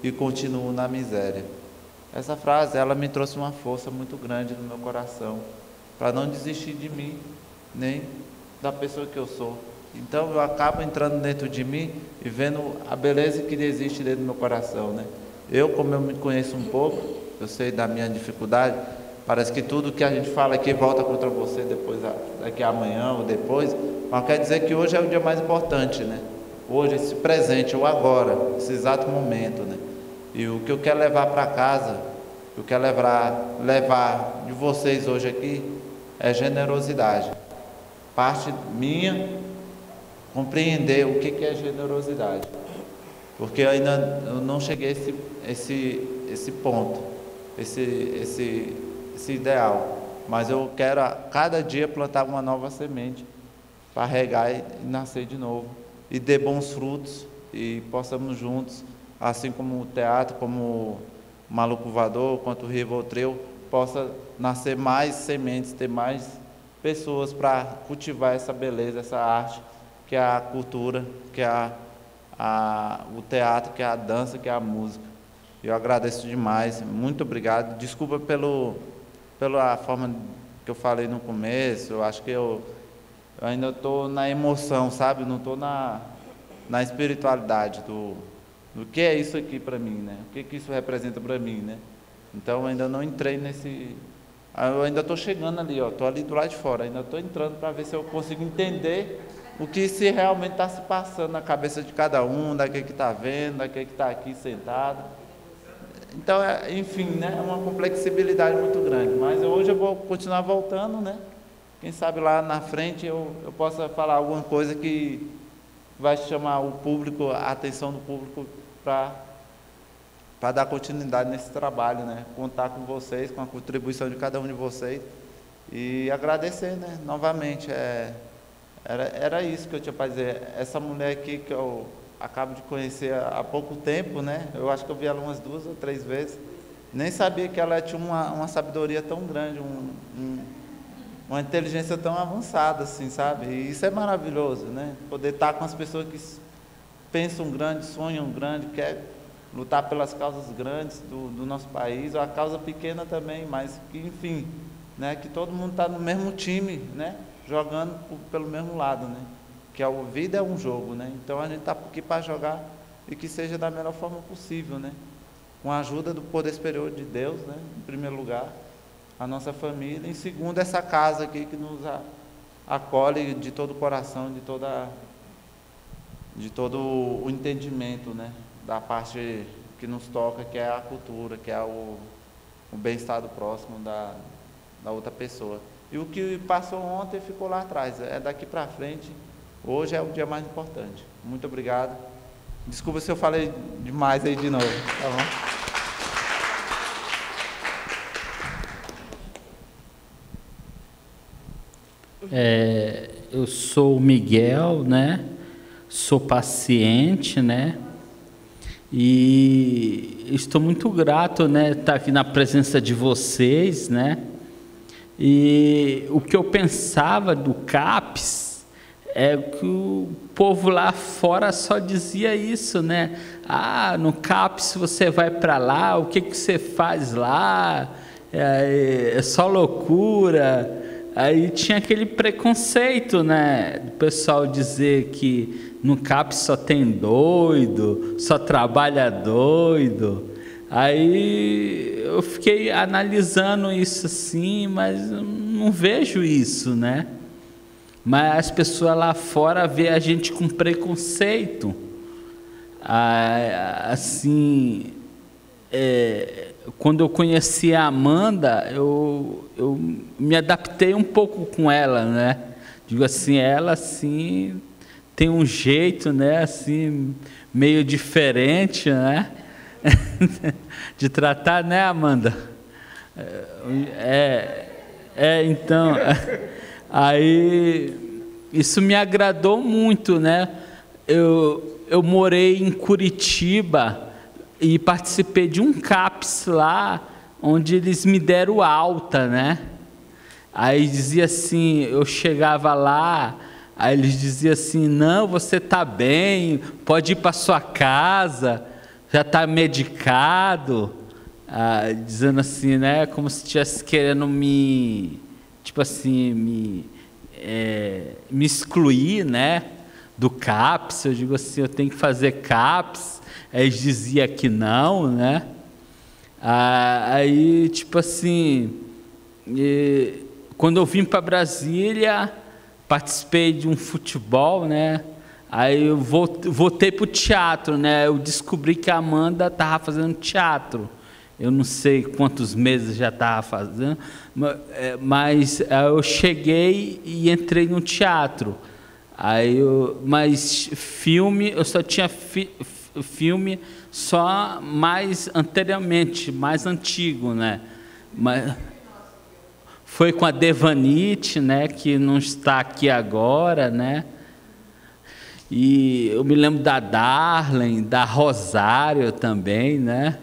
Speaker 5: e continuam na miséria. Essa frase, ela me trouxe uma força muito grande no meu coração, para não desistir de mim, nem da pessoa que eu sou. Então eu acabo entrando dentro de mim e vendo a beleza que existe dentro do meu coração, né? Eu, como eu me conheço um pouco, eu sei da minha dificuldade, parece que tudo que a gente fala aqui volta contra você depois, daqui a amanhã ou depois, mas quer dizer que hoje é o dia mais importante, né? Hoje, esse presente, o agora, esse exato momento, né? E o que eu quero levar para casa, o que eu quero levar de vocês hoje aqui, é generosidade. Parte minha, compreender o que é generosidade. Porque eu ainda não cheguei a esse ponto, esse ideal. Mas eu quero a cada dia plantar uma nova semente para regar e nascer de novo. E dê bons frutos e possamos juntos, assim como o teatro, como o Maluco Voador, quanto o Rivotril, possa nascer mais sementes, ter mais pessoas para cultivar essa beleza, essa arte, que é a cultura, que é o teatro, que é a dança, que é a música. Eu agradeço demais, muito obrigado. Desculpa pela forma que eu falei no começo, eu acho que eu ainda estou na emoção, sabe? Não estou na espiritualidade do que é isso aqui para mim, né? O que isso representa para mim, né? Então eu ainda não entrei eu ainda estou chegando ali, estou ali do lado de fora, ainda estou entrando para ver se eu consigo entender o que se realmente está se passando na cabeça de cada um, daquele que está vendo, daquele que está aqui sentado. Então, enfim, né? É uma complexibilidade muito grande, mas hoje eu vou continuar voltando, né? Quem sabe lá na frente eu possa falar alguma coisa que vai chamar o público, a atenção do público para dar continuidade nesse trabalho, né? Contar com vocês, com a contribuição de cada um de vocês e agradecer, né? Novamente, era isso que eu tinha para dizer. Essa mulher aqui que eu acabo de conhecer há pouco tempo, né? Eu acho que eu vi ela umas 2 ou 3 vezes, nem sabia que ela tinha uma sabedoria tão grande, uma inteligência tão avançada, assim, sabe? E isso é maravilhoso, né? Poder estar com as pessoas que pensam grande, sonham grande, querem lutar pelas causas grandes do nosso país, ou a causa pequena também, mas que, enfim, né? Que todo mundo está no mesmo time, né? Jogando pelo mesmo lado, né? Que a vida é um jogo, né? Então a gente está aqui para jogar e que seja da melhor forma possível, né? Com a ajuda do poder superior de Deus, né? Em primeiro lugar, a nossa família, em segundo, essa casa aqui que nos acolhe de todo o coração, de todo o entendimento, né? Da parte que nos toca, que é a cultura, que é o bem-estar do próximo, da outra pessoa. E o que passou ontem ficou lá atrás, é daqui para frente. Hoje é o dia mais importante. Muito obrigado. Desculpa se eu falei demais aí de novo, tá bom?
Speaker 11: Eu sou o Miguel, né? Sou paciente, né? E estou muito grato, né? Estar aqui na presença de vocês, né? E o que eu pensava do CAPS é que o povo lá fora só dizia isso, né? Ah, no CAPS você vai para lá, o que você faz lá? É só loucura. Aí tinha aquele preconceito, né? Do pessoal dizer que no CAPS só tem doido, só trabalha doido. Aí eu fiquei analisando isso assim, mas não vejo isso, né? Mas as pessoas lá fora veem a gente com preconceito. Assim, quando eu conheci a Amanda, eu me adaptei um pouco com ela, né? Digo assim, ela assim tem um jeito, né? Assim meio diferente, né? De tratar, né, Amanda? Então, aí isso me agradou muito, né? Eu morei em Curitiba e participei de um CAPS lá, onde eles me deram alta, né? Aí dizia assim, eu chegava lá, aí eles diziam assim, não, você está bem, pode ir para sua casa, já está medicado, dizendo assim, né, como se estivesse querendo me, tipo assim, me excluir, né, do CAPS. Eu digo assim, eu tenho que fazer CAPS, aí eles diziam que não, né? Aí, tipo assim, quando eu vim para Brasília, participei de um futebol, né? Aí eu voltei para o teatro, né? Eu descobri que a Amanda estava fazendo teatro. Eu não sei quantos meses já estava fazendo, mas eu cheguei e entrei no teatro. Mas filme, eu só tinha filme só mais anteriormente, mais antigo, né? Mas foi com a Devanite, né, que não está aqui agora, né? E eu me lembro da Darlene, da Rosário também, né?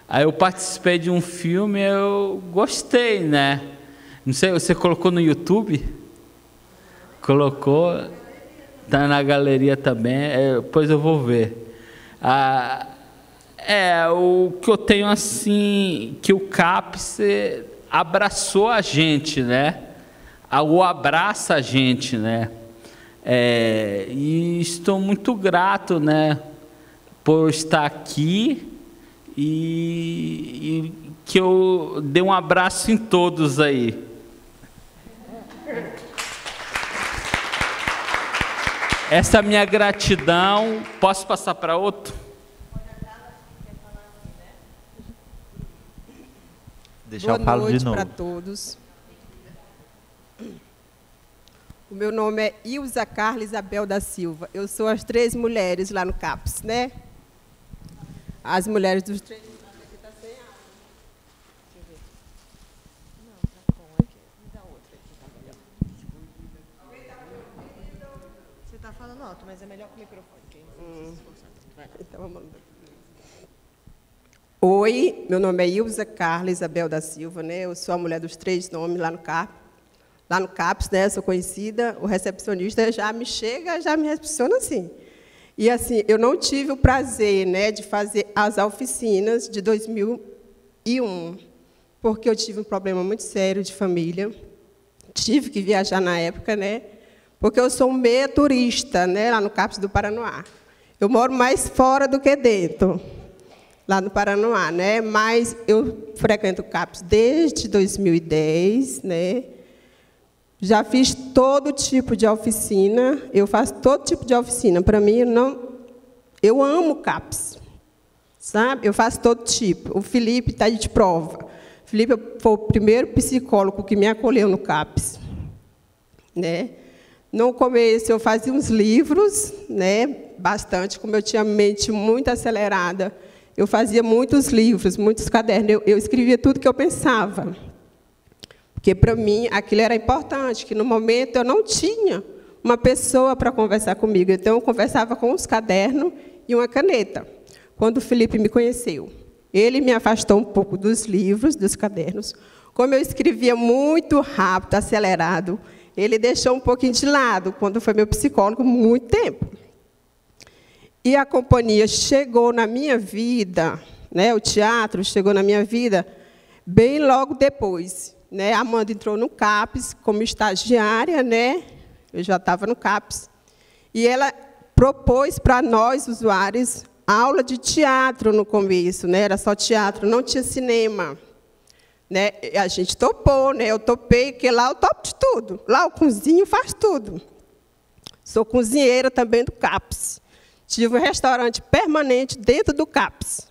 Speaker 11: Aí eu participei de um filme, eu gostei, né? Não sei, você colocou no YouTube? Colocou? Está na galeria também, depois eu vou ver. O que eu tenho assim, que o CAPS abraçou a gente, né? Ou abraça a gente, né? E estou muito grato, né, por estar aqui e que eu dê um abraço em todos aí. Essa é a minha gratidão. Posso passar para outro?
Speaker 5: Deixa eu falar de novo.
Speaker 12: Boa noite para todos. O meu nome é Ilza Carla Isabel da Silva. Eu sou as 3 mulheres lá no CAPS, né? As mulheres dos 3... Aqui está sem água. Deixa eu ver. Não, está com aqui. Me dá outra aqui.
Speaker 1: Você está falando alto, mas é melhor com o microfone.
Speaker 12: Então, vamos lá. Oi, meu nome é Ilza Carla Isabel da Silva, né? Eu sou a mulher dos 3 nomes lá no CAPS. Lá no CAPS, né, sou conhecida, o recepcionista já me recepciona assim. E assim, eu não tive o prazer, né, de fazer as oficinas de 2001, porque eu tive um problema muito sério de família, tive que viajar na época, né, porque eu sou meia turista, né, lá no CAPS do Paranoá. Eu moro mais fora do que dentro, lá no Paranoá, né, mas eu frequento o CAPS desde 2010, né. Já fiz todo tipo de oficina, eu faço todo tipo de oficina. Para mim, eu amo CAPS, sabe? Eu faço todo tipo. O Felipe está de prova. O Felipe foi o primeiro psicólogo que me acolheu no CAPS, né? No começo, eu fazia uns livros, né? Bastante, como eu tinha mente muito acelerada, eu fazia muitos livros, muitos cadernos. Eu escrevia tudo que eu pensava. Porque, para mim, aquilo era importante, que, no momento, eu não tinha uma pessoa para conversar comigo. Então, eu conversava com os cadernos e uma caneta. Quando o Felipe me conheceu, ele me afastou um pouco dos livros, dos cadernos. Como eu escrevia muito rápido, acelerado, ele deixou um pouquinho de lado, quando foi meu psicólogo, muito tempo. E a companhia chegou na minha vida, né, o teatro chegou na minha vida bem logo depois. Né, a Amanda entrou no CAPS como estagiária, né? Eu já estava no CAPS. E ela propôs para nós, usuários, aula de teatro no começo, né? Era só teatro, não tinha cinema. Né? A gente topou, né? Eu topei, porque lá eu topo de tudo. Lá eu cozinho, faz tudo. Sou cozinheira também do CAPS. Tive um restaurante permanente dentro do CAPS.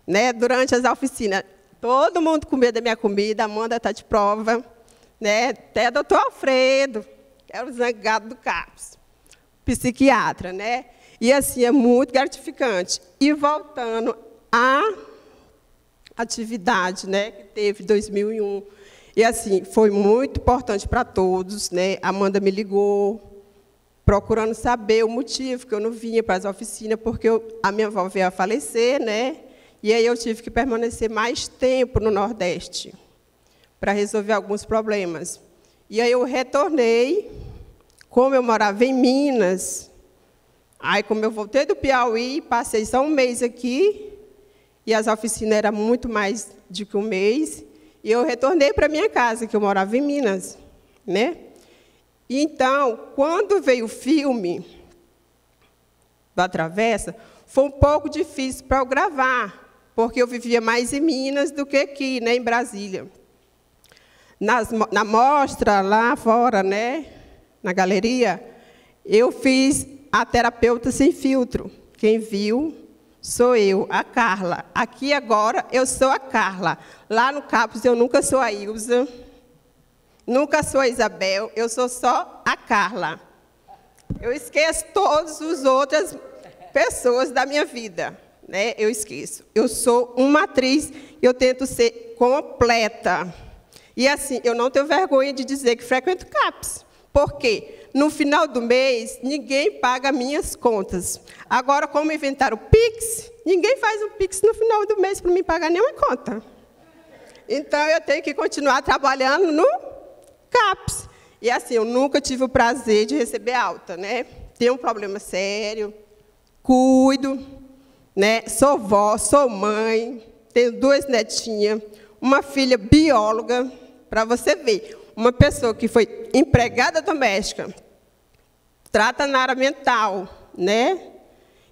Speaker 12: Né? Durante as oficinas. Todo mundo com medo da minha comida, a Amanda está de prova, né? Até o doutor Alfredo, que era o zangado do CAPS, psiquiatra, né? E assim, é muito gratificante. E voltando à atividade, né, que teve em 2001, e assim, foi muito importante para todos, né? A Amanda me ligou, procurando saber o motivo que eu não vinha para as oficinas, porque a minha avó veio a falecer, né? E aí eu tive que permanecer mais tempo no Nordeste para resolver alguns problemas. E aí eu retornei, como eu morava em Minas, aí como eu voltei do Piauí, passei só um mês aqui, e as oficinas eram muito mais do que um mês, e eu retornei para minha casa, que eu morava em Minas, né? E então, quando veio o filme da Travessa, foi um pouco difícil para eu gravar, porque eu vivia mais em Minas do que aqui, né, em Brasília. Na mostra, lá fora, né, na galeria, eu fiz a Terapeuta Sem Filtro. Quem viu sou eu, a Carla. Aqui agora eu sou a Carla. Lá no CAPS eu nunca sou a Ilza, nunca sou a Isabel, eu sou só a Carla. Eu esqueço todas as outras pessoas da minha vida, né? Eu esqueço. Eu sou uma atriz e eu tento ser completa. E assim, eu não tenho vergonha de dizer que frequento CAPS. Por quê? No final do mês, ninguém paga minhas contas. Agora, como inventaram o Pix, ninguém faz um Pix no final do mês para me pagar nenhuma conta. Então, eu tenho que continuar trabalhando no CAPS. E assim, eu nunca tive o prazer de receber alta, né? Tenho um problema sério, cuido, né? Sou vó, sou mãe, tenho 2 netinhas, uma filha bióloga, para você ver. Uma pessoa que foi empregada doméstica, trata na área mental, né?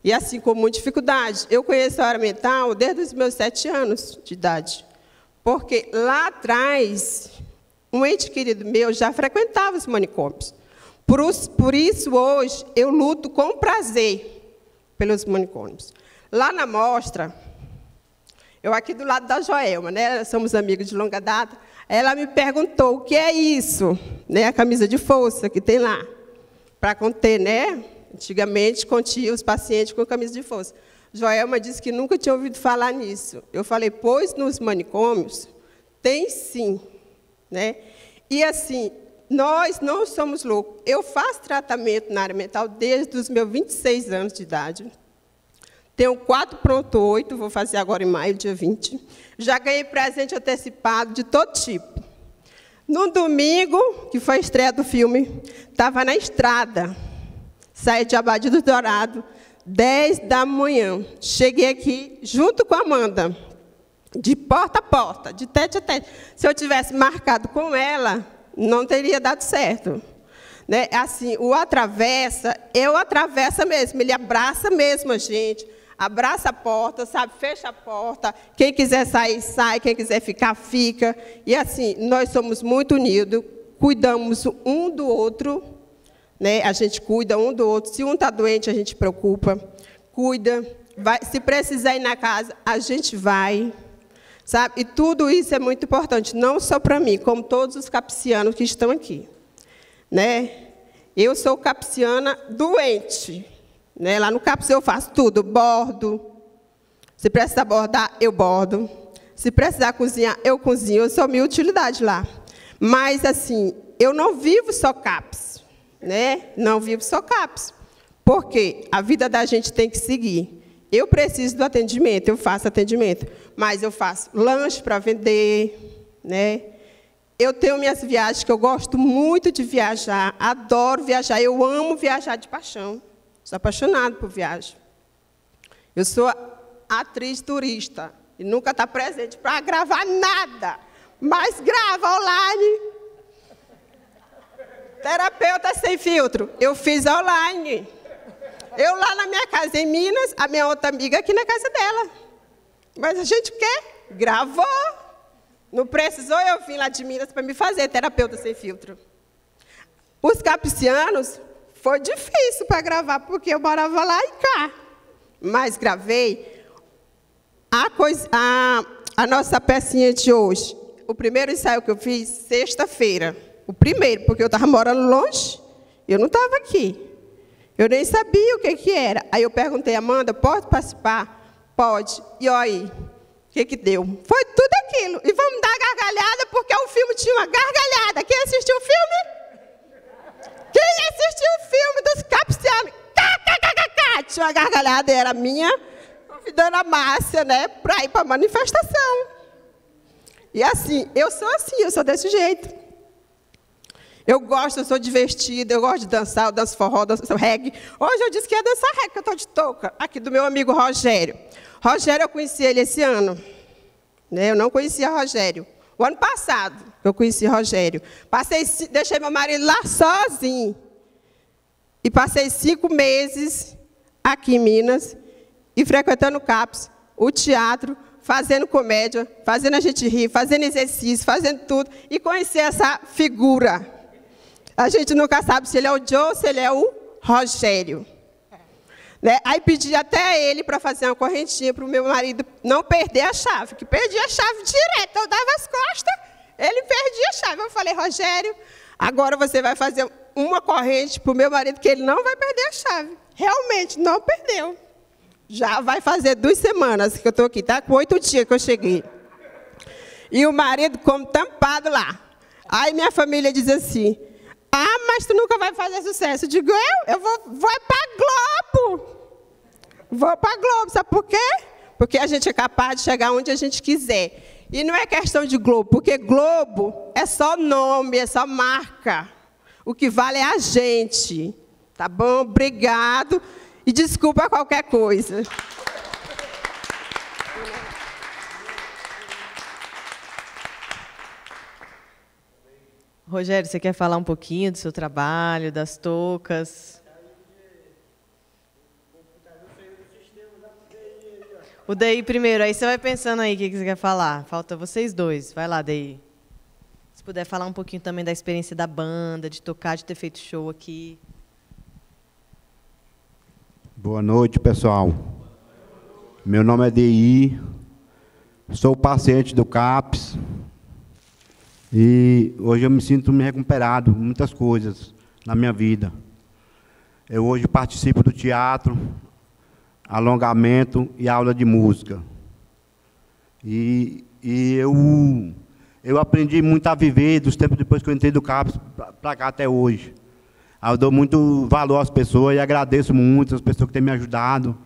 Speaker 12: E assim, com muita dificuldade. Eu conheço a área mental desde os meus 7 anos de idade. Porque lá atrás, um ente querido meu já frequentava os manicômios. Por isso, hoje, eu luto com prazer pelos manicômios. Lá na mostra, eu aqui do lado da Joelma, né? Somos amigos de longa data. Ela me perguntou o que é isso, né? A camisa de força que tem lá, para conter, né? Antigamente, continha os pacientes com camisa de força. Joelma disse que nunca tinha ouvido falar nisso. Eu falei, pois nos manicômios tem sim, né? E assim, nós não somos loucos. Eu faço tratamento na área mental desde os meus 26 anos de idade. Tenho 4.8, vou fazer agora em maio, dia 20. Já ganhei presente antecipado de todo tipo. No domingo, que foi a estreia do filme, estava na estrada. Saí de Abadia do Dourado, 10 da manhã. Cheguei aqui junto com a Amanda, de porta a porta, de tete a tete. Se eu tivesse marcado com ela, não teria dado certo. Né? Assim, o atravessa, eu atravesso mesmo, ele abraça mesmo a gente. Abraça a porta, sabe? Fecha a porta. Quem quiser sair, sai. Quem quiser ficar, fica. E assim, nós somos muito unidos, cuidamos um do outro, né? A gente cuida um do outro. Se um está doente, a gente preocupa, cuida. Vai, se precisar ir na casa, a gente vai. Sabe? E tudo isso é muito importante, não só para mim, como todos os capsianos que estão aqui. Né? Eu sou capsiana doente. Né? Lá no CAPS eu faço tudo, bordo. Se precisar bordar, eu bordo. Se precisar cozinhar, eu cozinho. Eu sou minha utilidade lá. Mas, assim, eu não vivo só CAPS. Né? Não vivo só CAPS. Porque a vida da gente tem que seguir. Eu preciso do atendimento, eu faço atendimento. Mas eu faço lanche para vender. Né? Eu tenho minhas viagens, que eu gosto muito de viajar. Adoro viajar. Eu amo viajar de paixão. Sou apaixonada por viagem. Eu sou atriz turista e nunca está presente para gravar nada, mas grava online. Terapeuta Sem Filtro, eu fiz online. Eu lá na minha casa em Minas, a minha outra amiga aqui na casa dela. Mas a gente quer, gravou. Não precisou eu vir lá de Minas para me fazer Terapeuta Sem Filtro. Os capsianos, foi difícil para gravar, porque eu morava lá e cá. Mas gravei a nossa pecinha de hoje. O primeiro ensaio que eu fiz, sexta-feira. O primeiro, porque eu estava morando longe, eu não estava aqui. Eu nem sabia o que era. Aí eu perguntei, Amanda, pode participar? Pode. E olha aí, o que deu? Foi tudo aquilo. E vamos dar gargalhada, porque o filme tinha uma gargalhada. Quem assistiu o filme? Quem assistiu o filme dos tinha uma gargalhada, era minha, convidando a Márcia, né, para ir para a manifestação. E assim, eu sou desse jeito. Eu sou divertida, eu gosto de dançar, eu danço forró, danço reggae. Hoje eu disse que ia dançar reggae, que eu estou de touca, aqui do meu amigo Rogério. Rogério, eu conheci ele esse ano. Né? Eu não conhecia Rogério. O ano passado, eu conheci Rogério. Deixei meu marido lá sozinho. E passei 5 meses aqui em Minas, e frequentando o CAPS, o teatro, fazendo comédia, fazendo a gente rir, fazendo exercício, fazendo tudo, e conhecer essa figura. A gente nunca sabe se ele é o Joe ou se ele é o Rogério. Né? Aí pedi até ele para fazer uma correntinha para o meu marido não perder a chave, que perdia a chave direto. Eu dava as costas, ele perdia a chave. Eu falei, Rogério, agora você vai fazer uma corrente para o meu marido, que ele não vai perder a chave. Realmente, não perdeu. Já vai fazer 2 semanas que eu estou aqui, tá? Com 8 dias que eu cheguei. E o marido como tampado lá. Aí minha família diz assim, mas tu nunca vai fazer sucesso. Eu digo, eu vou para Globo. Vou para Globo, sabe por quê? Porque a gente é capaz de chegar onde a gente quiser. E não é questão de Globo, porque Globo é só nome, é só marca. O que vale é a gente. Tá bom? Obrigado. E desculpa qualquer coisa.
Speaker 1: Rogério, você quer falar um pouquinho do seu trabalho, das toucas? O DI primeiro, aí você vai pensando aí o que você quer falar. Falta vocês dois. Vai lá, DI. Se puder falar um pouquinho também da experiência da banda, de tocar, de ter feito show aqui.
Speaker 13: Boa noite, pessoal. Meu nome é DI, sou paciente do CAPS e hoje eu me sinto recuperado de muitas coisas na minha vida. Eu hoje participo do teatro, alongamento e aula de música. E eu aprendi muito a viver dos tempos depois que eu entrei do CAPS para cá até hoje. Eu dou muito valor às pessoas e agradeço muito as pessoas que têm me ajudado,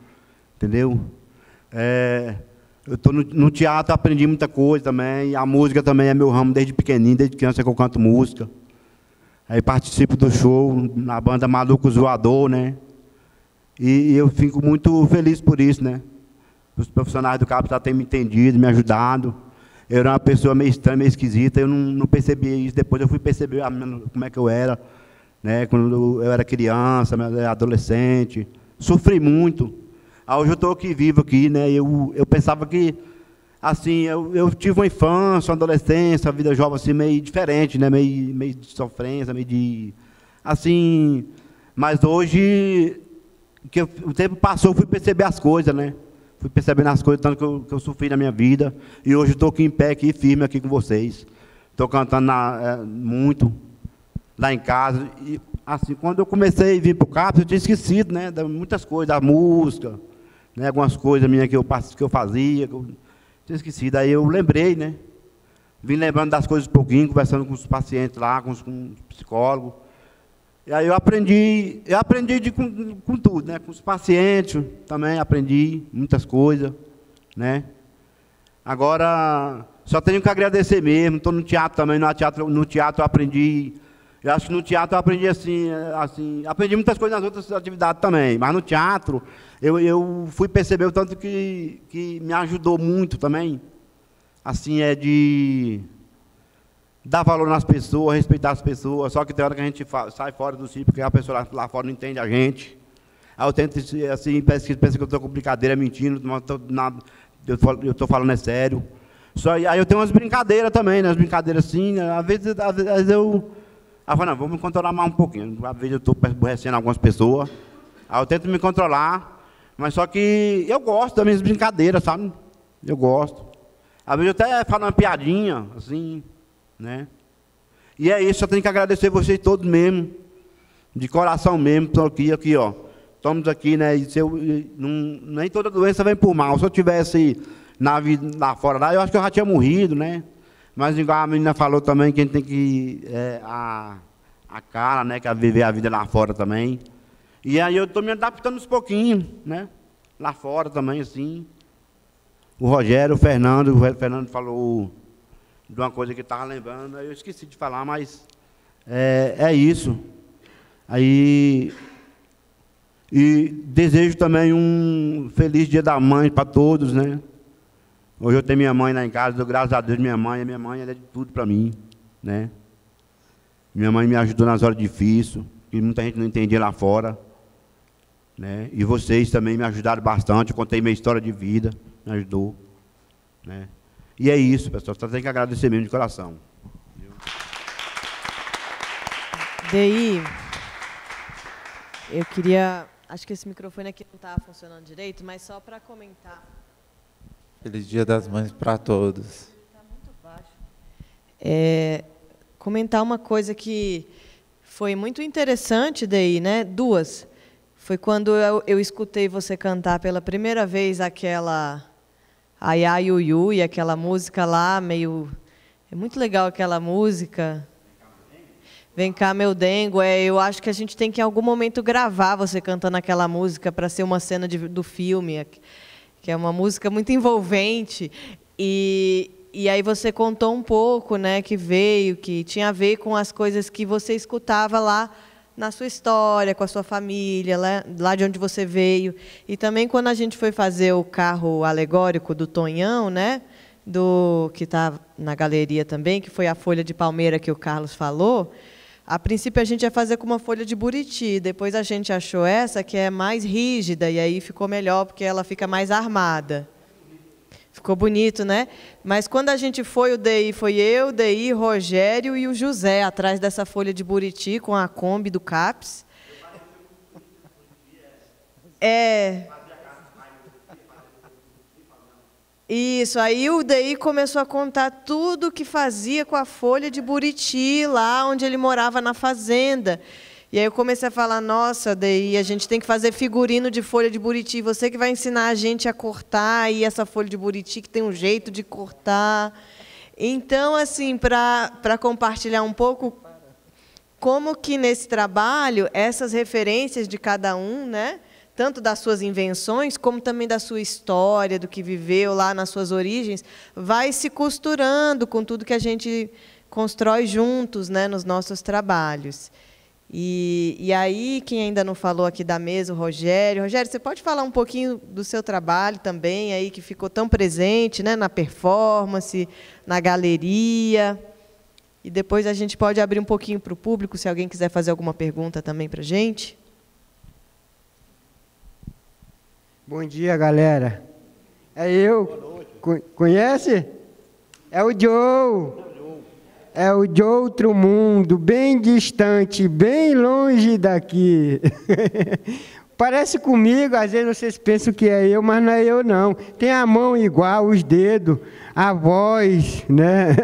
Speaker 13: entendeu? Eu estou no teatro, aprendi muita coisa também, e a música também é meu ramo desde pequenininho, desde criança que eu canto música. Aí participo do show na banda Malucos Voador, né? E eu fico muito feliz por isso, né? Os profissionais do CAPS já têm me entendido, me ajudado. Eu era uma pessoa meio estranha, meio esquisita, eu não percebia isso, depois eu fui perceber como é que eu era. Né, quando eu era criança, adolescente, sofri muito. Hoje eu estou aqui vivo aqui, né? Eu pensava que assim eu tive uma infância, uma adolescência, uma vida jovem assim meio diferente, né? Meio de sofrência, meio de assim. Mas hoje que o tempo passou, eu fui perceber as coisas, né? Fui percebendo as coisas tanto que eu sofri na minha vida e hoje estou aqui em pé, aqui firme aqui com vocês. Estou cantando muito lá em casa, e assim, quando eu comecei a vir para o CAPS, eu tinha esquecido, né, de muitas coisas, da música, né, algumas coisas minhas que eu fazia, que eu tinha esquecido, aí eu lembrei, né, vim lembrando das coisas um pouquinho, conversando com os pacientes lá, com os psicólogos, e aí eu aprendi com tudo, né, com os pacientes também aprendi muitas coisas, né, agora só tenho que agradecer mesmo, estou no teatro também, no teatro eu aprendi. Eu acho que no teatro eu aprendi assim, aprendi muitas coisas nas outras atividades também, mas no teatro eu fui perceber o tanto que me ajudou muito também, assim, de dar valor nas pessoas, respeitar as pessoas, só que tem hora que a gente sai fora do ciclo, porque a pessoa lá fora não entende a gente. Aí eu tento, assim, pensa que eu estou com brincadeira, mentindo, eu estou falando sério. Aí eu tenho umas brincadeiras também, né, umas brincadeiras assim, às vezes eu... Aí eu falei, não, vou me controlar mais um pouquinho. Às vezes eu estou aborrecendo algumas pessoas. Aí eu tento me controlar. Mas só que eu gosto das minhas brincadeiras, sabe? Eu gosto. Às vezes eu até falo uma piadinha, assim, né? E é isso, eu tenho que agradecer vocês todos mesmo. De coração mesmo, estou aqui, ó. Estamos aqui, né? E nem toda doença vem por mal. Se eu tivesse na vida lá fora, lá, eu acho que eu já tinha morrido, né? Mas igual a menina falou também, que a gente tem que a cara, né, que é viver a vida lá fora também. E aí eu estou me adaptando uns pouquinhos, né? Lá fora também, assim. O Rogério, o Fernando falou de uma coisa que estava lembrando, aí eu esqueci de falar, mas é isso. Aí, e desejo também um feliz Dia da Mãe para todos, né? Hoje eu tenho minha mãe lá em casa, dou graças a Deus, minha mãe ela é de tudo para mim, né? Minha mãe me ajudou nas horas difíceis, que muita gente não entendia lá fora, né? E vocês também me ajudaram bastante, eu contei minha história de vida, me ajudou, né? E é isso, pessoal, só tem que agradecer mesmo de coração.
Speaker 1: Daí, eu queria... Acho que esse microfone aqui não está funcionando direito, mas só para comentar.
Speaker 5: Feliz Dia das Mães para todos.
Speaker 1: Está muito baixo. Comentar uma coisa que foi muito interessante daí, né? Duas. Foi quando eu escutei você cantar pela primeira vez aquela Ai Ai Ui Ui, aquela música lá, meio... É muito legal aquela música. Vem cá, meu dengo. Eu acho que a gente tem que, em algum momento, gravar você cantando aquela música para ser uma cena do filme, que é uma música muito envolvente. E aí você contou um pouco, né, que tinha a ver com as coisas que você escutava lá na sua história, com a sua família, lá de onde você veio. E também quando a gente foi fazer o carro alegórico do Tonhão, né, que está na galeria também, que foi a folha de palmeira que o Carlos falou. A princípio, a gente ia fazer com uma folha de buriti, depois a gente achou essa que é mais rígida, e aí ficou melhor, porque ela fica mais armada. Ficou bonito, né? Mas quando a gente foi eu, Dei, Rogério e o José, atrás dessa folha de buriti, com a Kombi do CAPS. Isso, aí o Dei começou a contar tudo o que fazia com a folha de buriti, lá onde ele morava na fazenda. E aí eu comecei a falar, nossa, Dei, a gente tem que fazer figurino de folha de buriti, você que vai ensinar a gente a cortar aí essa folha de buriti, que tem um jeito de cortar. Então, assim, para compartilhar um pouco como que nesse trabalho, essas referências de cada um, né, tanto das suas invenções, como também da sua história, do que viveu lá nas suas origens, vai se costurando com tudo que a gente constrói juntos, né, nos nossos trabalhos. E aí, quem ainda não falou aqui da mesa, o Rogério. Rogério, você pode falar um pouquinho do seu trabalho também, aí, que ficou tão presente, né, na performance, na galeria. E depois a gente pode abrir um pouquinho para o público, se alguém quiser fazer alguma pergunta também para a gente.
Speaker 14: Bom dia, galera. É eu. Conhece? É o Joe. É o de outro mundo, bem distante, bem longe daqui. Parece comigo, às vezes vocês pensam que é eu, mas não é eu, não. Tem a mão igual, os dedos, a voz, né?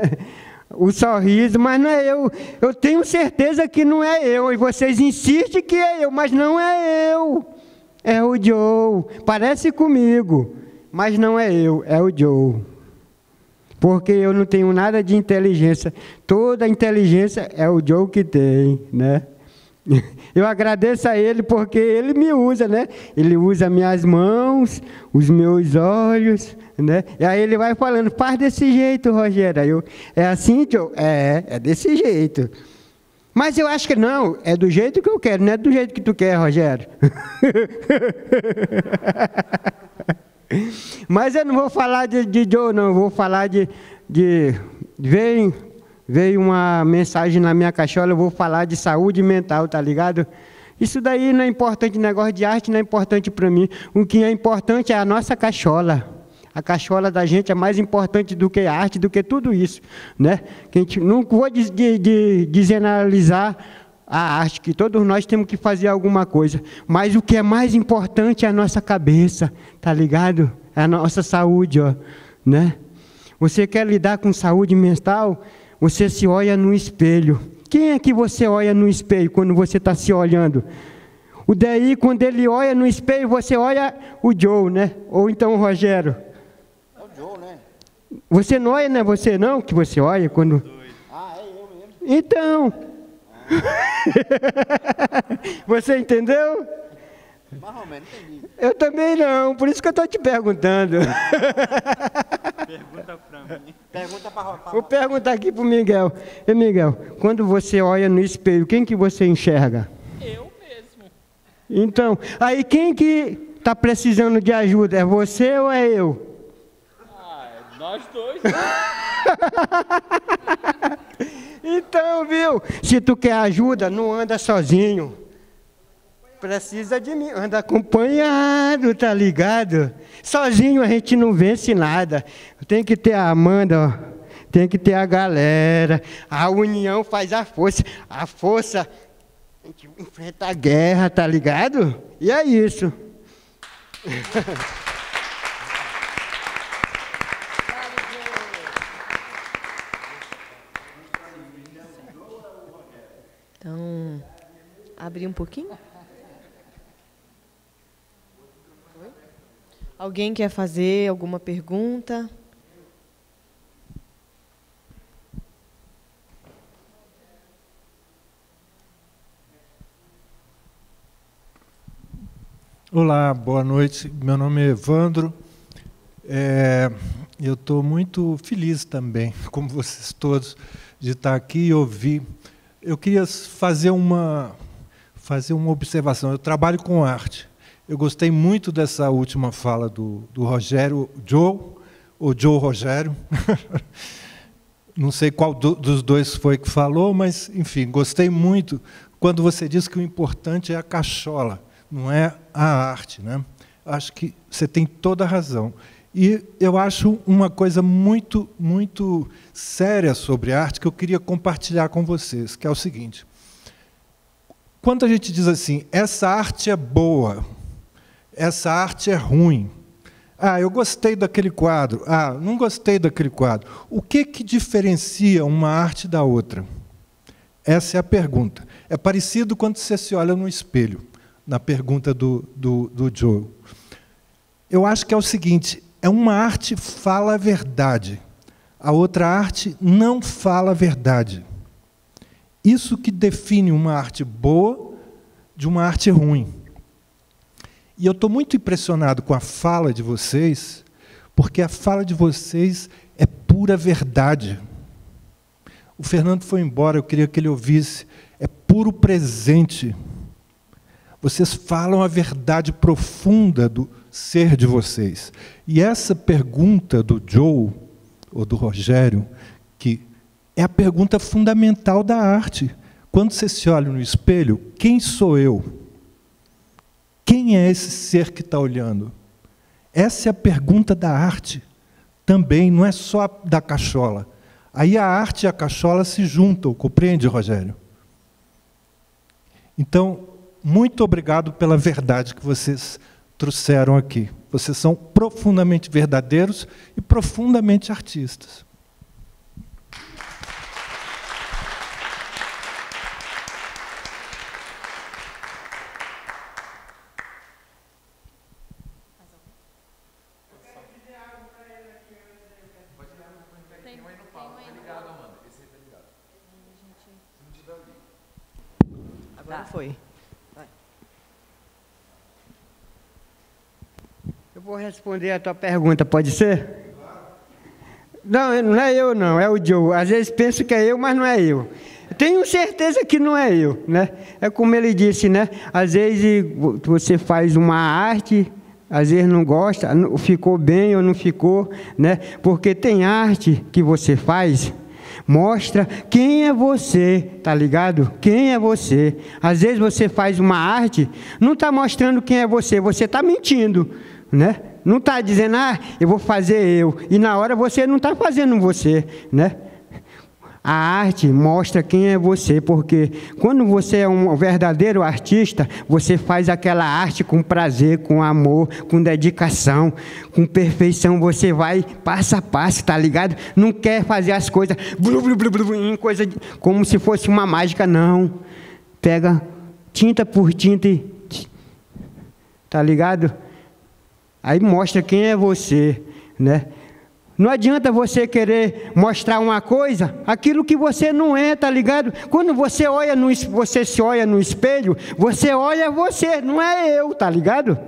Speaker 14: O sorriso, mas não é eu. Eu tenho certeza que não é eu. E vocês insistem que é eu, mas não é eu. É o Joe. Parece comigo, mas não é eu, é o Joe. Porque eu não tenho nada de inteligência. Toda a inteligência é o Joe que tem, né? Eu agradeço a ele porque ele me usa, né? Ele usa minhas mãos, os meus olhos, né? E aí ele vai falando, faz desse jeito, Rogério. Aí eu, é assim, Joe? É desse jeito. Mas eu acho que não, é do jeito que eu quero, não é do jeito que tu quer, Rogério. Mas eu não vou falar de Joe, não. Eu vou falar veio uma mensagem na minha cachola, eu vou falar de saúde mental, tá ligado? Isso daí não é importante, negócio de arte não é importante para mim. O que é importante é a nossa cachola. A cachola da gente é mais importante do que a arte, do que tudo isso, né? Que a gente, não vou generalizar a arte, que todos nós temos que fazer alguma coisa. Mas o que é mais importante é a nossa cabeça, tá ligado? É a nossa saúde, ó, né? Você quer lidar com saúde mental? Você se olha no espelho. Quem é que você olha no espelho quando você está se olhando? O Daí, quando ele olha no espelho, você olha o Joe, né? Ou então o Rogério. É o Joe, né? Você não olha, não é você não, que você olha quando... Ah, é eu mesmo. Então... Você entendeu?
Speaker 13: Mais ou menos, entendi.
Speaker 14: Eu também não, por isso que eu estou te perguntando.
Speaker 11: Pergunta para mim.
Speaker 13: Pergunta para
Speaker 14: Vou perguntar aqui para o Miguel. E Miguel, quando você olha no espelho, quem que você enxerga?
Speaker 11: Eu mesmo.
Speaker 14: Então, aí quem que está precisando de ajuda? É você ou é eu?
Speaker 11: É nós dois.
Speaker 14: Então, viu? Se tu quer ajuda, não anda sozinho. Precisa de mim, anda acompanhado, tá ligado? Sozinho a gente não vence nada. Tem que ter a Amanda, ó. Tem que ter a galera. A união faz a força. A força, a gente enfrenta a guerra, tá ligado? E é isso.
Speaker 1: Então, abrir um pouquinho. Alguém quer fazer alguma pergunta?
Speaker 15: Olá, boa noite. Meu nome é Evandro. Eu estou muito feliz também, como vocês todos, de estar aqui e ouvir. Eu queria fazer uma observação. Eu trabalho com arte. Eu gostei muito dessa última fala do Rogério, ou Joe Rogério. Não sei qual dos dois foi que falou, mas, enfim, gostei muito quando você disse que o importante é a cachola, não é a arte, né? Acho que você tem toda a razão. E eu acho uma coisa muito, muito séria sobre arte que eu queria compartilhar com vocês, que é o seguinte. Quando a gente diz assim, essa arte é boa, essa arte é ruim, eu gostei daquele quadro, não gostei daquele quadro. O que diferencia uma arte da outra? Essa é a pergunta. É parecido quando você se olha no espelho, na pergunta do Joe. Eu acho que é o seguinte, uma arte fala a verdade, a outra arte não fala a verdade. Isso que define uma arte boa de uma arte ruim. E eu estou muito impressionado com a fala de vocês, porque a fala de vocês é pura verdade. O Fernando foi embora, eu queria que ele ouvisse. É puro presente. Vocês falam a verdade profunda do ser de vocês. E essa pergunta do Joe, ou do Rogério, que é a pergunta fundamental da arte. Quando você se olha no espelho, quem sou eu? Quem é esse ser que está olhando? Essa é a pergunta da arte. Também, não é só da cachola. Aí a arte e a cachola se juntam, compreende, Rogério? Então, muito obrigado pela verdade que vocês trouxeram aqui. Vocês são profundamente verdadeiros e profundamente artistas.
Speaker 1: Agora foi. Vai.
Speaker 14: Eu vou responder a tua pergunta, pode ser? Não, não é eu não, é o Joe. Às vezes penso que é eu, mas não é eu. Tenho certeza que não é eu, né? É como ele disse, né? Às vezes você faz uma arte, às vezes não gosta, ficou bem ou não ficou, né? Porque tem arte que você faz, mostra quem é você, tá ligado? Quem é você. Às vezes você faz uma arte, não está mostrando quem é você está mentindo, né? Não está dizendo, eu vou fazer eu. E na hora você não está fazendo você, né? A arte mostra quem é você, porque quando você é um verdadeiro artista, você faz aquela arte com prazer, com amor, com dedicação, com perfeição. Você vai passo a passo, tá ligado? Não quer fazer as coisas coisa como se fosse uma mágica, não. Pega tinta por tinta e... tá ligado? Aí mostra quem é você, né? Não adianta você querer mostrar uma coisa, aquilo que você não é, tá ligado? Quando você se olha no espelho, você olha você, não é eu, tá ligado?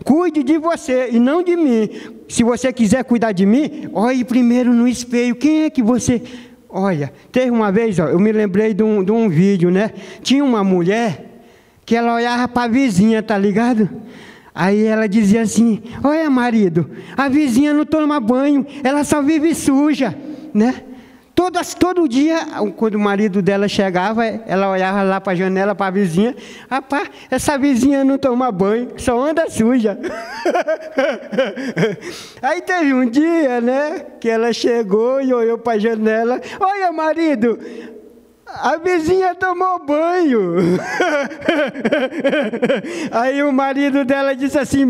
Speaker 14: Cuide de você e não de mim. Se você quiser cuidar de mim, olhe primeiro no espelho. Quem é que você... Olha, teve uma vez, ó, eu me lembrei de um vídeo, né? Tinha uma mulher que ela olhava para a vizinha, tá ligado? Aí ela dizia assim: olha, marido, a vizinha não toma banho, ela só vive suja, né? Todo dia, quando o marido dela chegava, ela olhava lá para a janela, para a vizinha: rapaz, essa vizinha não toma banho, só anda suja. Aí teve um dia, né, que ela chegou e olhou para a janela: olha, marido, a vizinha tomou banho. Aí o marido dela disse assim: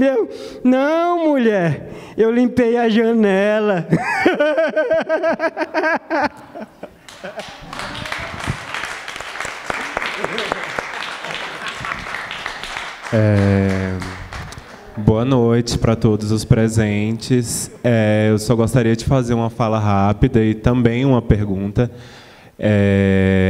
Speaker 14: não, mulher, eu limpei a janela.
Speaker 16: Boa noite para todos os presentes. Eu só gostaria de fazer uma fala rápida e também uma pergunta.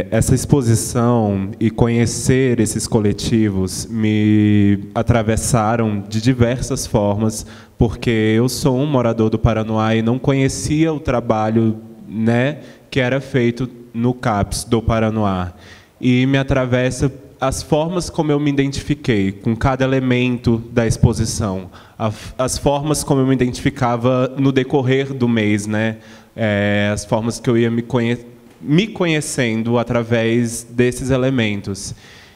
Speaker 16: Essa exposição e conhecer esses coletivos me atravessaram de diversas formas, porque eu sou um morador do Paranoá e não conhecia o trabalho, né, que era feito no CAPS do Paranoá. E me atravessa as formas como eu me identifiquei com cada elemento da exposição, as formas como eu me identificava no decorrer do mês, né, as formas que eu ia me conhecendo através desses elementos.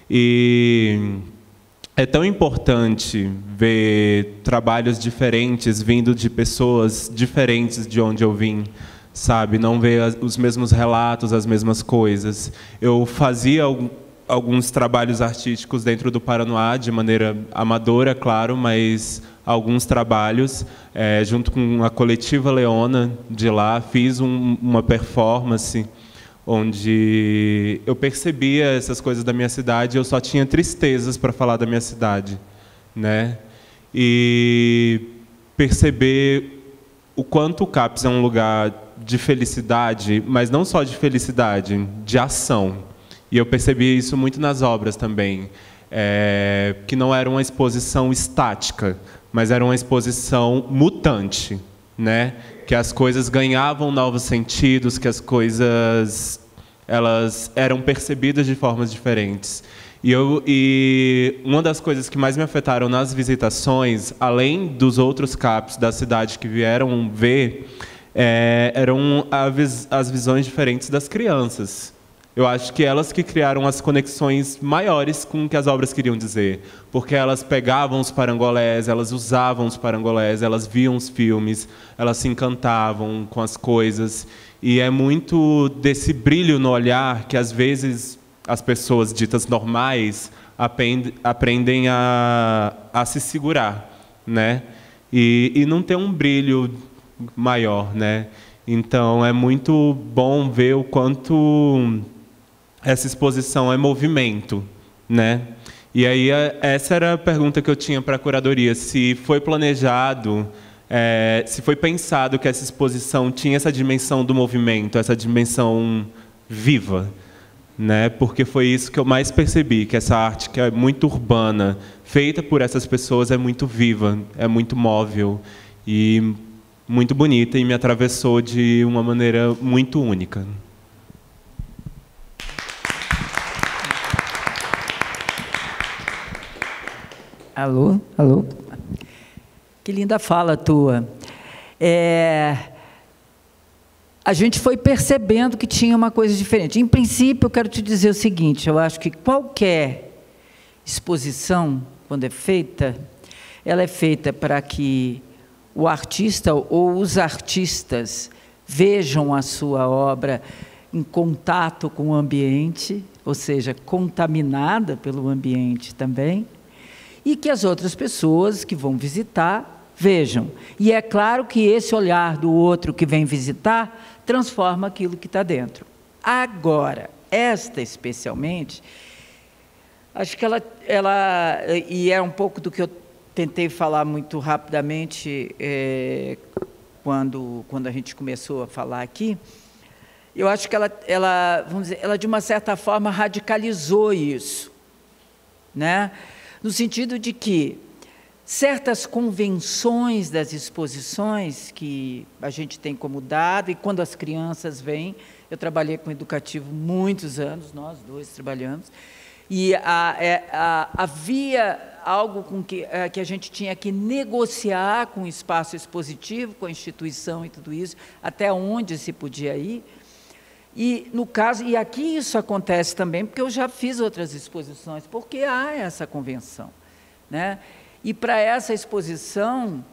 Speaker 16: E é tão importante ver trabalhos diferentes vindo de pessoas diferentes de onde eu vim, sabe? Não ver os mesmos relatos, as mesmas coisas. Eu fazia alguns trabalhos artísticos dentro do Paranoá, de maneira amadora, claro, mas alguns trabalhos, junto com a Coletiva Leona de lá, fiz uma performance onde eu percebia essas coisas da minha cidade, eu só tinha tristezas para falar da minha cidade, né? E perceber o quanto o CAPS é um lugar de felicidade, mas não só de felicidade, de ação. E eu percebi isso muito nas obras também, que não era uma exposição estática, mas era uma exposição mutante, né? Que as coisas ganhavam novos sentidos, que as coisas elas eram percebidas de formas diferentes. E uma das coisas que mais me afetaram nas visitações, além dos outros CAPs da cidade que vieram ver, eram as visões diferentes das crianças. Eu acho que elas que criaram as conexões maiores com o que as obras queriam dizer, porque elas pegavam os parangolés, elas usavam os parangolés, elas viam os filmes, elas se encantavam com as coisas, e é muito desse brilho no olhar que às vezes as pessoas ditas normais aprendem a se segurar, né? E não ter um brilho maior, né? Então é muito bom ver o quanto essa exposição é movimento, né? E aí essa era a pergunta que eu tinha para a curadoria: se foi planejado, se foi pensado que essa exposição tinha essa dimensão do movimento, essa dimensão viva, né? Porque foi isso que eu mais percebi, que essa arte que é muito urbana, feita por essas pessoas, é muito viva, é muito móvel e muito bonita, e me atravessou de uma maneira muito única.
Speaker 3: Alô? Alô? Que linda fala tua. A gente foi percebendo que tinha uma coisa diferente. Em princípio, eu quero te dizer o seguinte: eu acho que qualquer exposição, quando é feita, ela é feita para que o artista ou os artistas vejam a sua obra em contato com o ambiente, ou seja, contaminada pelo ambiente também, e que as outras pessoas que vão visitar vejam. E é claro que esse olhar do outro que vem visitar transforma aquilo que está dentro. Agora, esta especialmente, acho que ela e é um pouco do que eu tentei falar muito rapidamente quando a gente começou a falar aqui, eu acho que vamos dizer, ela de uma certa forma radicalizou isso, né? No sentido de que certas convenções das exposições que a gente tem como dado, e quando as crianças vêm, eu trabalhei com educativo muitos anos, nós dois trabalhamos, e havia algo com que a gente tinha que negociar com o espaço expositivo, com a instituição e tudo isso, até onde se podia ir. E, no caso, e aqui isso acontece também, porque eu já fiz outras exposições, porque há essa convenção, né? E para essa exposição,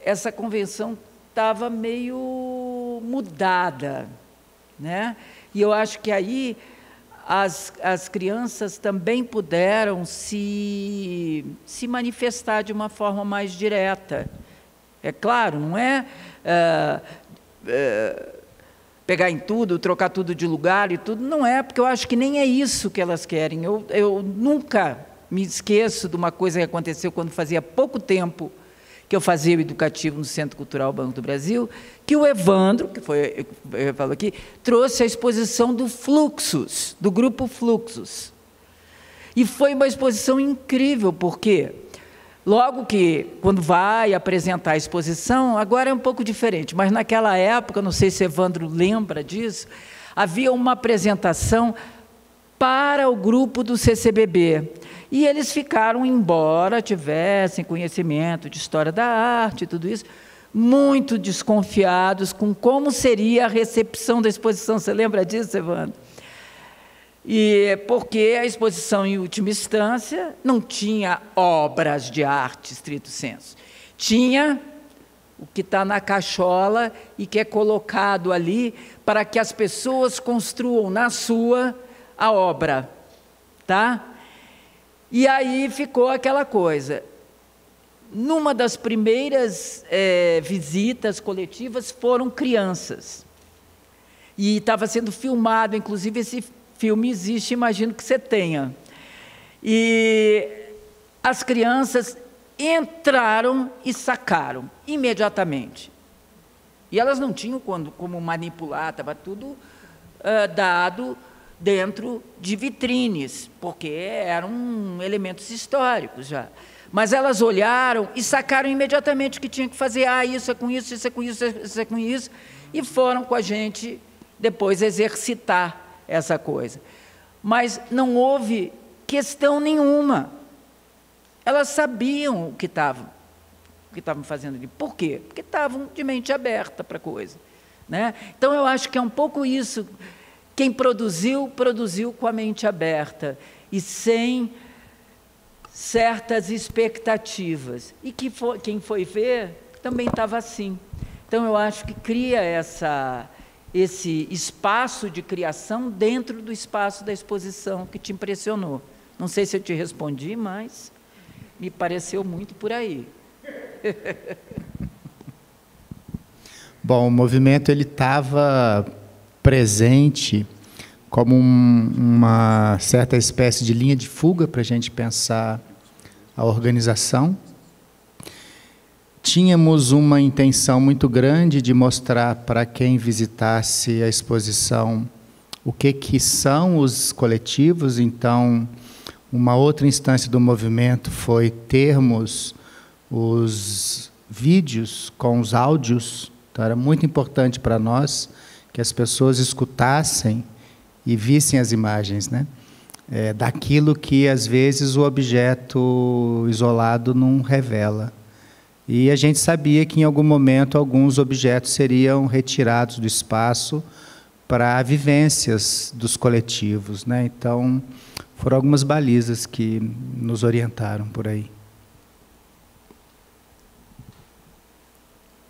Speaker 3: essa convenção estava meio mudada, né? E eu acho que aí as crianças também puderam se manifestar de uma forma mais direta. É claro, não é pegar em tudo, trocar tudo de lugar e tudo, não é, porque eu acho que nem é isso que elas querem. Eu nunca me esqueço de uma coisa que aconteceu quando fazia pouco tempo que eu fazia o educativo no Centro Cultural Banco do Brasil, que o Evandro, que foi, eu falo aqui, trouxe a exposição do Fluxus, do grupo Fluxus. E foi uma exposição incrível, porque logo que, quando vai apresentar a exposição, agora é um pouco diferente, mas naquela época, não sei se Evandro lembra disso, havia uma apresentação para o grupo do CCBB. E eles ficaram, embora tivessem conhecimento de história da arte e tudo isso, muito desconfiados com como seria a recepção da exposição. Você lembra disso, Evandro? E porque a exposição, em última instância, não tinha obras de arte, estrito sensu. Tinha o que está na cachola e que é colocado ali para que as pessoas construam na sua a obra, tá? E aí ficou aquela coisa. Numa das primeiras visitas coletivas foram crianças. E estava sendo filmado, inclusive esse filme existe, imagino que você tenha. E as crianças entraram e sacaram imediatamente. E elas não tinham como manipular, estava tudo dado dentro de vitrines, porque eram elementos históricos já. Mas elas olharam e sacaram imediatamente o que tinha que fazer. Ah, isso é com isso, isso é com isso, isso é com isso. E foram com a gente depois exercitar essa coisa. Mas não houve questão nenhuma. Elas sabiam o que estavam fazendo ali. Por quê? Porque estavam de mente aberta para a coisa, né? Então, eu acho que é um pouco isso. Quem produziu, produziu com a mente aberta e sem certas expectativas. E quem foi ver também estava assim. Então, eu acho que cria esse espaço de criação dentro do espaço da exposição que te impressionou. Não sei se eu te respondi, mas me pareceu muito por aí.
Speaker 4: Bom, o movimento ele estava presente como uma certa espécie de linha de fuga para a gente pensar a organização. Tínhamos uma intenção muito grande de mostrar para quem visitasse a exposição o que são os coletivos. Então, uma outra instância do movimento foi termos os vídeos com os áudios. Então, era muito importante para nós que as pessoas escutassem e vissem as imagens, né? Daquilo que, às vezes, o objeto isolado não revela. E a gente sabia que, em algum momento, alguns objetos seriam retirados do espaço para vivências dos coletivos, né? Então, foram algumas balizas que nos orientaram por aí.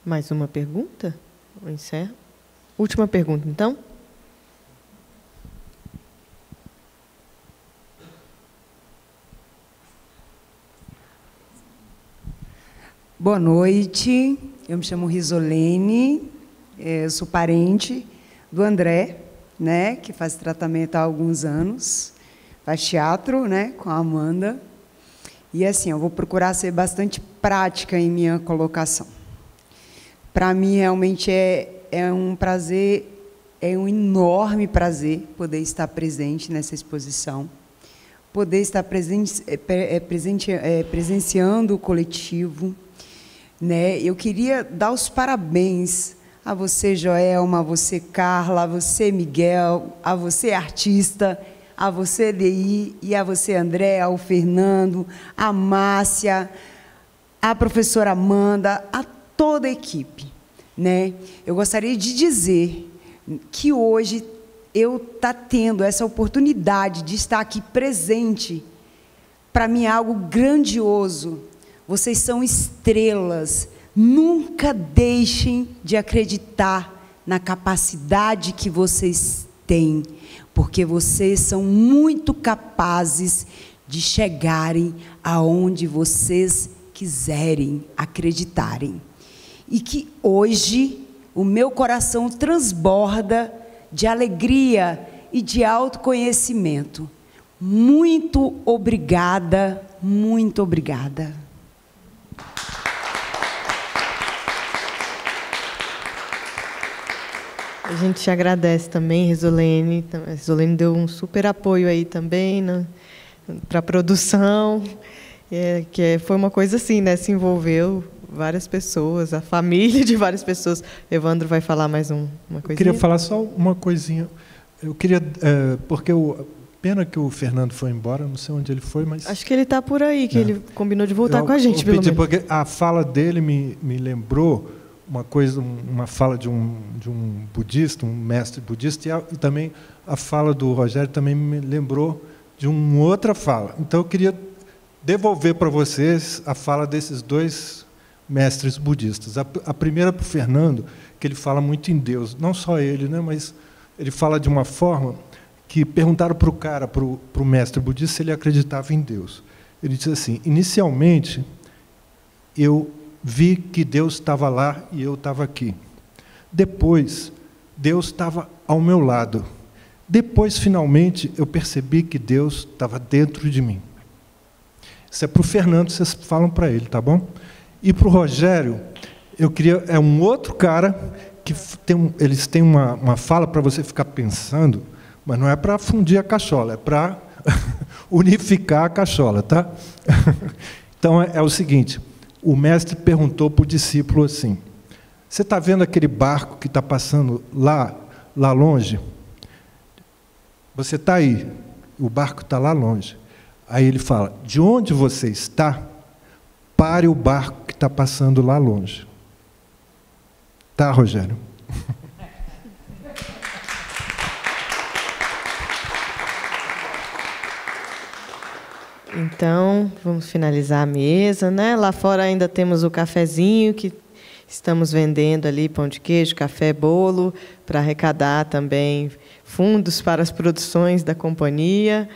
Speaker 1: Mais uma pergunta? Eu encerro. Última pergunta, então.
Speaker 17: Boa noite, eu me chamo Risolene, eu sou parente do André, né, que faz tratamento há alguns anos, faz teatro, né, com a Amanda. E assim, eu vou procurar ser bastante prática em minha colocação. Para mim, realmente, é um prazer, é um enorme prazer poder estar presente nessa exposição, poder estar presenciando o coletivo, né? Eu queria dar os parabéns a você, Joelma, a você, Carla, a você, Miguel, a você, artista, a você, DI, e a você, André, ao Fernando, a Márcia, a professora Amanda, a toda a equipe, né? Eu gostaria de dizer que hoje eu estou tendo essa oportunidade de estar aqui presente, para mim é algo grandioso. Vocês são estrelas. Nunca deixem de acreditar na capacidade que vocês têm, porque vocês são muito capazes de chegarem aonde vocês quiserem acreditarem. E que hoje o meu coração transborda de alegria e de autoconhecimento. Muito obrigada, muito obrigada.
Speaker 1: A gente te agradece também, Risolene. A Risolene deu um super apoio aí também para a produção, foi uma coisa assim, né? Se envolveu várias pessoas, a família de várias pessoas. Evandro vai falar mais uma coisinha?
Speaker 15: Eu queria falar só uma coisinha. Eu queria, porque pena que o Fernando foi embora, não sei onde ele foi, mas...
Speaker 1: Acho que ele está por aí, que ele combinou de voltar com a gente, pelo menos.
Speaker 15: Porque a fala dele me lembrou uma fala de um budista, um mestre budista, e também a fala do Rogério também me lembrou de uma outra fala. Então, eu queria devolver para vocês a fala desses dois mestres budistas. A primeira para o Fernando, que ele fala muito em Deus. Não só ele, né, mas ele fala de uma forma que perguntaram para o mestre budista, se ele acreditava em Deus. Ele disse assim: inicialmente, eu vi que Deus estava lá e eu estava aqui. Depois, Deus estava ao meu lado. Depois, finalmente, eu percebi que Deus estava dentro de mim. Isso é para o Fernando, vocês falam para ele, tá bom? E para o Rogério, eu queria... É um outro cara que eles têm uma fala para você ficar pensando, mas não é para fundir a cachola, é para unificar a cachola, tá? Então, é o seguinte... O mestre perguntou para o discípulo assim: você está vendo aquele barco que está passando lá longe? Você está aí, o barco está lá longe. Aí ele fala: de onde você está, pare o barco que está passando lá longe. Tá, Rogério?
Speaker 1: Então, vamos finalizar a mesa, né? Lá fora ainda temos o cafezinho que estamos vendendo ali, pão de queijo, café, bolo, para arrecadar também fundos para as produções da companhia.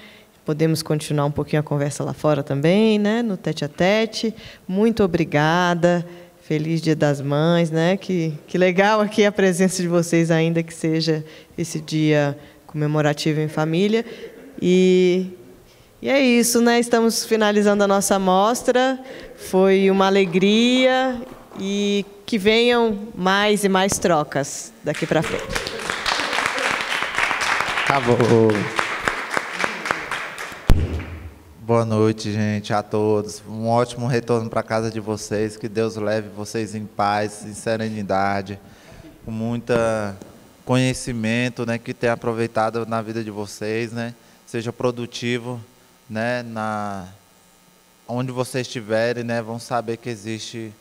Speaker 1: Podemos continuar um pouquinho a conversa lá fora também, né? No tete-a-tete. Muito obrigada. Feliz Dia das Mães, né? Que legal aqui a presença de vocês, ainda que seja esse dia comemorativo em família. E é isso, né? Estamos finalizando a nossa mostra. Foi uma alegria e que venham mais e mais trocas daqui para frente.
Speaker 5: Acabou. Boa noite, gente, a todos. Um ótimo retorno para a casa de vocês. Que Deus leve vocês em paz, em serenidade, com muito conhecimento, né? Que tenha aproveitado na vida de vocês, né? Seja produtivo, né, onde vocês estiverem, né, vão saber que existe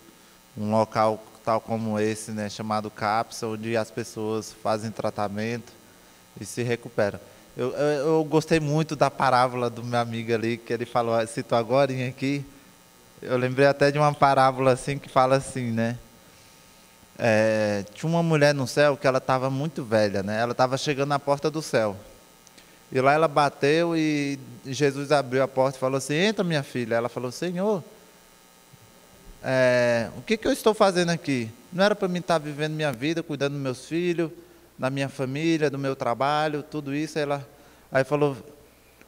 Speaker 5: um local tal como esse, né, chamado CAPS, onde as pessoas fazem tratamento e se recuperam. Eu gostei muito da parábola do meu amigo ali, que ele citou agora aqui. Eu lembrei até de uma parábola assim, que fala assim, né, tinha uma mulher no céu que ela estava muito velha, né, ela estava chegando na porta do céu. E lá ela bateu e Jesus abriu a porta e falou assim: entra, minha filha. Ela falou: Senhor, o que eu estou fazendo aqui? Não era para mim estar vivendo minha vida, cuidando dos meus filhos, da minha família, do meu trabalho, tudo isso. Aí falou: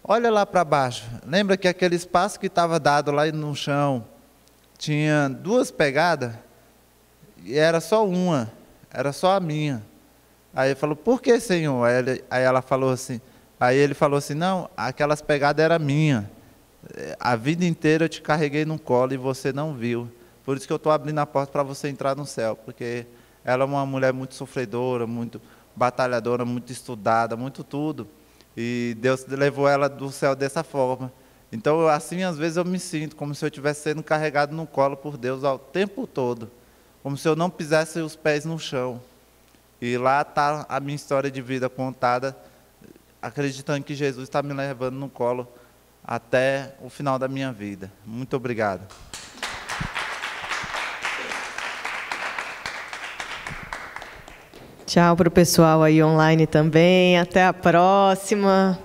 Speaker 5: olha lá para baixo. Lembra que aquele espaço que estava dado lá no chão tinha 2 pegadas? E era só uma, era só a minha. Aí ele falou, por que, Senhor? Aí ela falou assim, aí ele falou assim, não, aquelas pegadas eram minhas. A vida inteira eu te carreguei no colo e você não viu. Por isso que eu estou abrindo a porta para você entrar no céu, porque ela é uma mulher muito sofredora, muito batalhadora, muito estudada, muito tudo. E Deus levou ela do céu dessa forma. Então, assim, às vezes eu me sinto como se eu estivesse sendo carregado no colo por Deus ao tempo todo. Como se eu não pisasse os pés no chão. E lá está a minha história de vida contada, acreditando que Jesus está me levando no colo até o final da minha vida. Muito obrigado.
Speaker 1: Tchau para o pessoal aí online também. Até a próxima.